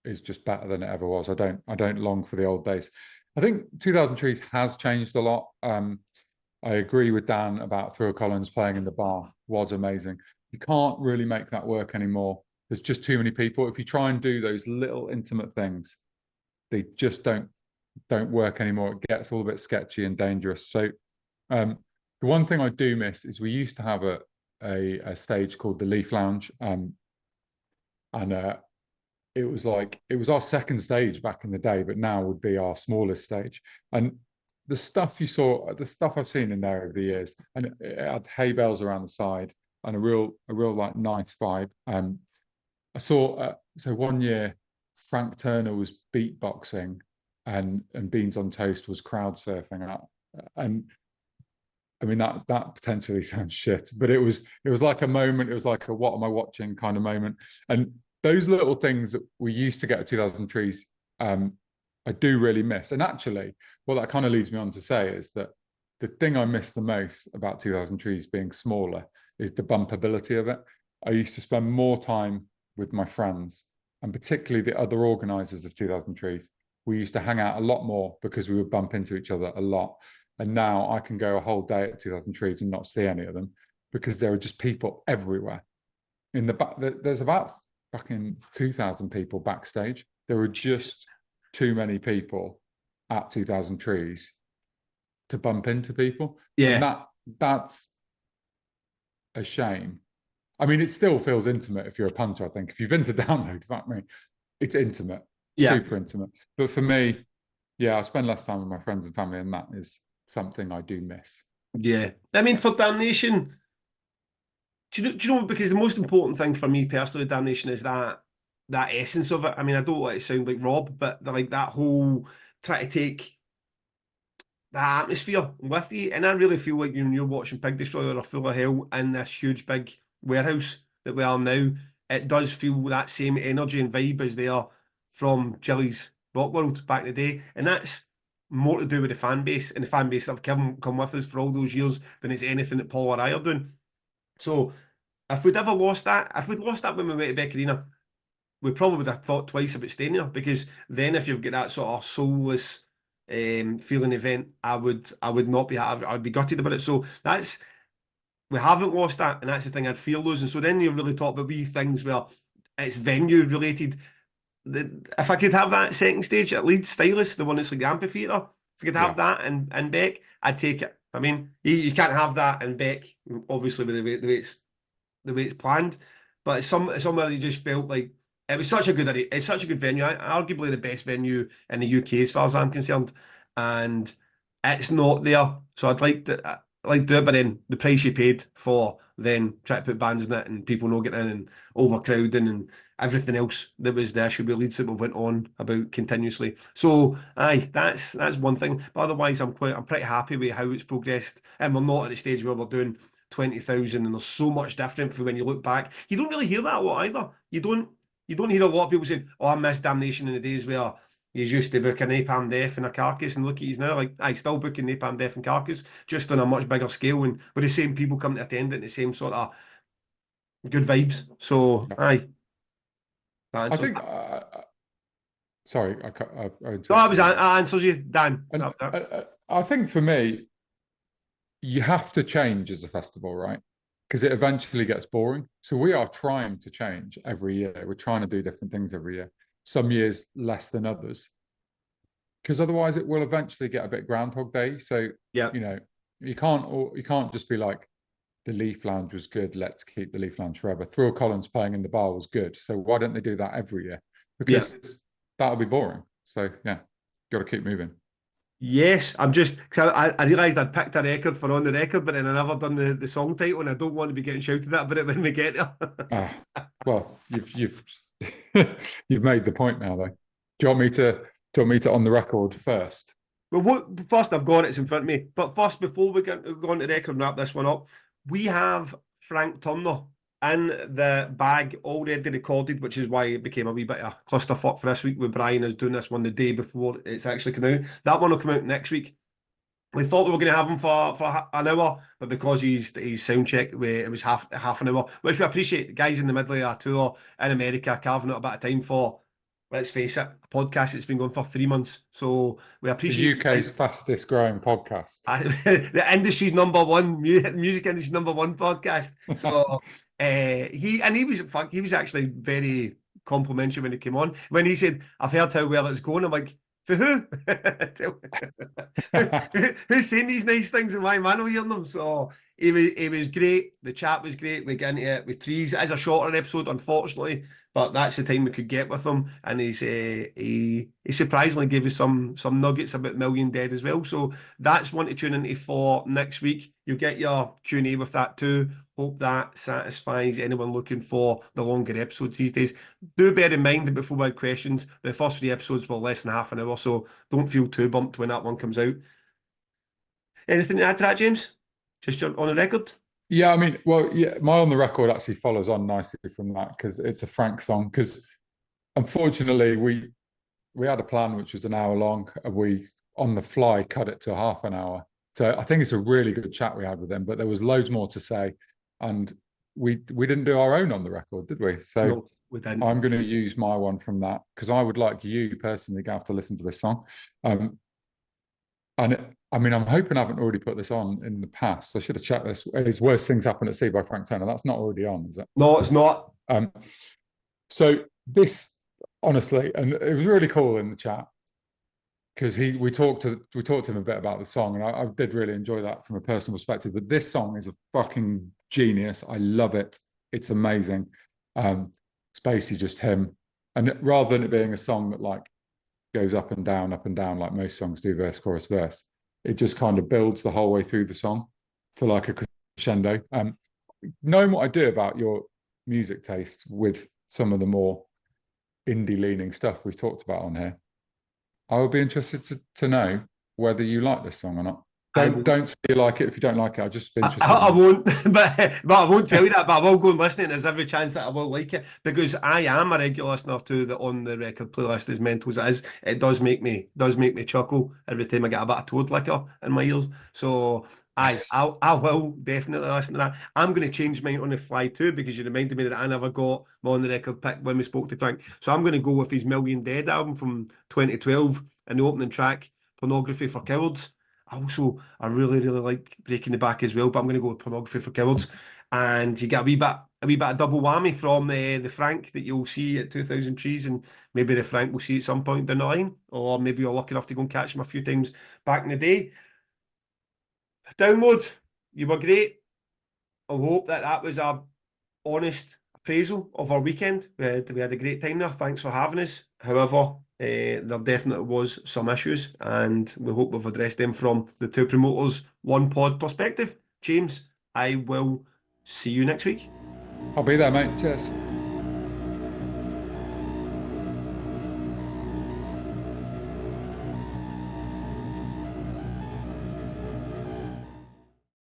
is just better than it ever was. I don't long for the old days. I think 2000 Trees has changed a lot. I agree with Dan about Thrill Collins playing in the bar was amazing. You can't really make that work anymore. There's just too many people. If you try and do those little intimate things, they just don't work anymore. It gets all a bit sketchy and dangerous. So the one thing I do miss is we used to have a stage called the Leaf Lounge, and it was our second stage back in the day, but now would be our smallest stage. And the stuff I've seen in there over the years, and it had hay bales around the side and a real like nice vibe. I saw so one year Frank Turner was beatboxing and Beans on Toast was crowd surfing, and I mean that potentially sounds shit, but it was like a moment. It was like a what am I watching kind of moment, and those little things that we used to get at 2000 Trees, I do really miss. And actually, what that kind of leads me on to say is that the thing I miss the most about 2000 Trees being smaller is the bumpability of it. I used to spend more time with my friends, and particularly the other organisers of 2000 Trees. We used to hang out a lot more because we would bump into each other a lot. And now I can go a whole day at 2000 Trees and not see any of them. because there are just people everywhere. In the back, there's about fucking 2,000 people backstage. There are just too many people at 2,000 Trees to bump into people, and Yeah, that's a shame. I mean, it still feels intimate if you're a punter. I think if you've been to Download, fuck me, it's intimate, yeah, super intimate. But for me, yeah, I spend less time with my friends and family, and that is something I do miss. yeah. I mean, for Damnation, do you know? Because the most important thing for me personally, Damnation, is that essence of it. I mean, I don't want to sound like Rob, but like that whole try to take that atmosphere with you. And I really feel like when you're watching Pig Destroyer or Full of Hell in this huge big warehouse that we are now, it does feel that same energy and vibe as they are from Jilly's Rock World back in the day. And that's more to do with the fan base and the fan base that have come with us for all those years than it's anything that Paul or I are doing. So if we'd ever lost that, if we'd lost that when we went to Beck Arena, we probably would have thought twice about staying there, because then if you've got that sort of soulless feeling event, I would not be I'd be gutted about it. So that's we haven't lost that, and that's the thing I'd fear losing. So then you really talk about wee things where it's venue related. If I could have that second stage at Leeds, Stylus, the one that's like the amphitheatre, if I could have Yeah, that in Beck, I'd take it. I mean, you can't have that in Beck, obviously, with the way it's planned. But it's somewhere you just felt like it was such a good it's such a good venue. Arguably the best venue in the UK as far as I'm concerned, and it's not there. So I'd like to do it, but then the price you paid for then try to put bands in it and people not getting in and overcrowding and everything else that was the issue with Leeds that we went on about continuously. So aye, that's one thing. But otherwise, I'm pretty happy with how it's progressed, and we're not at the stage where we're doing 20,000 and there's so much different for when you look back. You don't really hear that a lot either. You don't hear a lot of people saying, "Oh, I miss Damnation in the days where you used to book a Napalm Death and a Carcass," and look at you now, like I still booking Napalm Death and Carcass, just on a much bigger scale, and with the same people coming to attend it, and the same sort of good vibes. So yeah. aye, that I answers think. that. Sorry, I No, that interrupted you. that answers you, Dan. And I think for me, you have to change as a festival, right? Because it eventually gets boring. So we are trying to change every year. We're trying to do different things every year. Some years less than others, because otherwise it will eventually get a bit Groundhog Day. So Yeah, you know you can't just be like the Leaf Lounge was good. Let's keep the Leaf Lounge forever. Thrill Collins playing in the bar was good. So why don't they do that every year? yeah. Because that'll be boring. So yeah, got to keep moving. Yes, I'm just because I realised I'd picked a record for on the record, but then I never done the song title, and I don't want to be getting shouted at about it when we get there. Ah, well, you've you've made the point now, though. Do you want me to on the record first? Well, first I've got it's in front of me, but first before we go on to the record and wrap this one up, we have Frank Turner in the bag already recorded, which is why it became a wee bit of a clusterfuck for this week with Brian is doing this one the day before it's actually coming out. That one will come out next week. We thought we were going to have him for an hour, but because he's sound check, it was half an hour, which we appreciate. The guys in the middle of our tour in America carving out a bit of time for. Let's face it, a podcast that's been going for 3 months, so we The appreciate the UK's time. fastest growing podcast. The industry's number one music industry's number one podcast. So he was actually very complimentary when he came on. When he said, "I've heard how well it's going," I'm like, "For who? Who's saying these nice things and why am I not hearing them?" So he was great. The chat was great. We got into it with Trees. It is a shorter episode, unfortunately, but that's the time we could get with him. And he surprisingly gave us some nuggets about Million Dead as well. So that's one to tune into for next week. You'll get your Q&A with that too. Hope that satisfies anyone looking for the longer episodes these days. Do bear in mind that before we had questions, the first 3 episodes were less than half an hour, so don't feel too bumped when that one comes out. Anything to add to that, James? Just on the record? Yeah, I mean, well, yeah, my on the record actually follows on nicely from that because it's a Frank song. Because unfortunately, we had a plan which was an hour long, and we on the fly cut it to half an hour. So I think it's a really good chat we had with him, but there was loads more to say, and we didn't do our own on the record, did we? So No, we didn't. I'm going to use my one from that because I would like you personally, Gav, to listen to this song. Um, And I mean, I'm hoping I haven't already put this on in the past. I should have checked this. Is Worst Things Happen at Sea by Frank Turner. That's not already on, is it? No, it's not. Um, so this, honestly, and it was really cool in the chat because we talked to him a bit about the song, and I did really enjoy that from a personal perspective. But this song is a fucking genius. I love it. It's amazing. It's basically just him, and rather than it being a song that like goes up and down like most songs do, verse, chorus, verse, it just kind of builds the whole way through the song to like a crescendo. Knowing what I do about your music taste with some of the more indie leaning stuff we've talked about on here, I would be interested to know whether you like this song or not. I Don't say you like it if you don't like it. I'll just be interested I in won't, but I won't tell you that. But I will go and listen. There's every chance that I will like it because I am a regular listener to the on the record playlist. As mental as it is, it does make me chuckle every time I get a bit of toad liquor in my ears. So I will definitely listen to that. I'm going to change mine on the fly too because you reminded me that I never got my on the record pick when we spoke to Frank. So I'm going to go with his Million Dead album from 2012 and the opening track, Pornography for Cowards. I really, really like Breaking the Back as well, but I'm going to go with Pornography for Cowards. And you get a wee bit of double whammy from the Frank that you'll see at 2000 Trees, and maybe the Frank we'll see at some point down the line, or maybe you're lucky enough to go and catch him a few times back in the day. Download, you were great. I hope that that was a honest appraisal of our weekend. We had a great time there. Thanks for having us. However, there definitely was some issues, and we hope we've addressed them from the two promoters, one pod perspective. James, I will see you next week. I'll be there, mate. Cheers.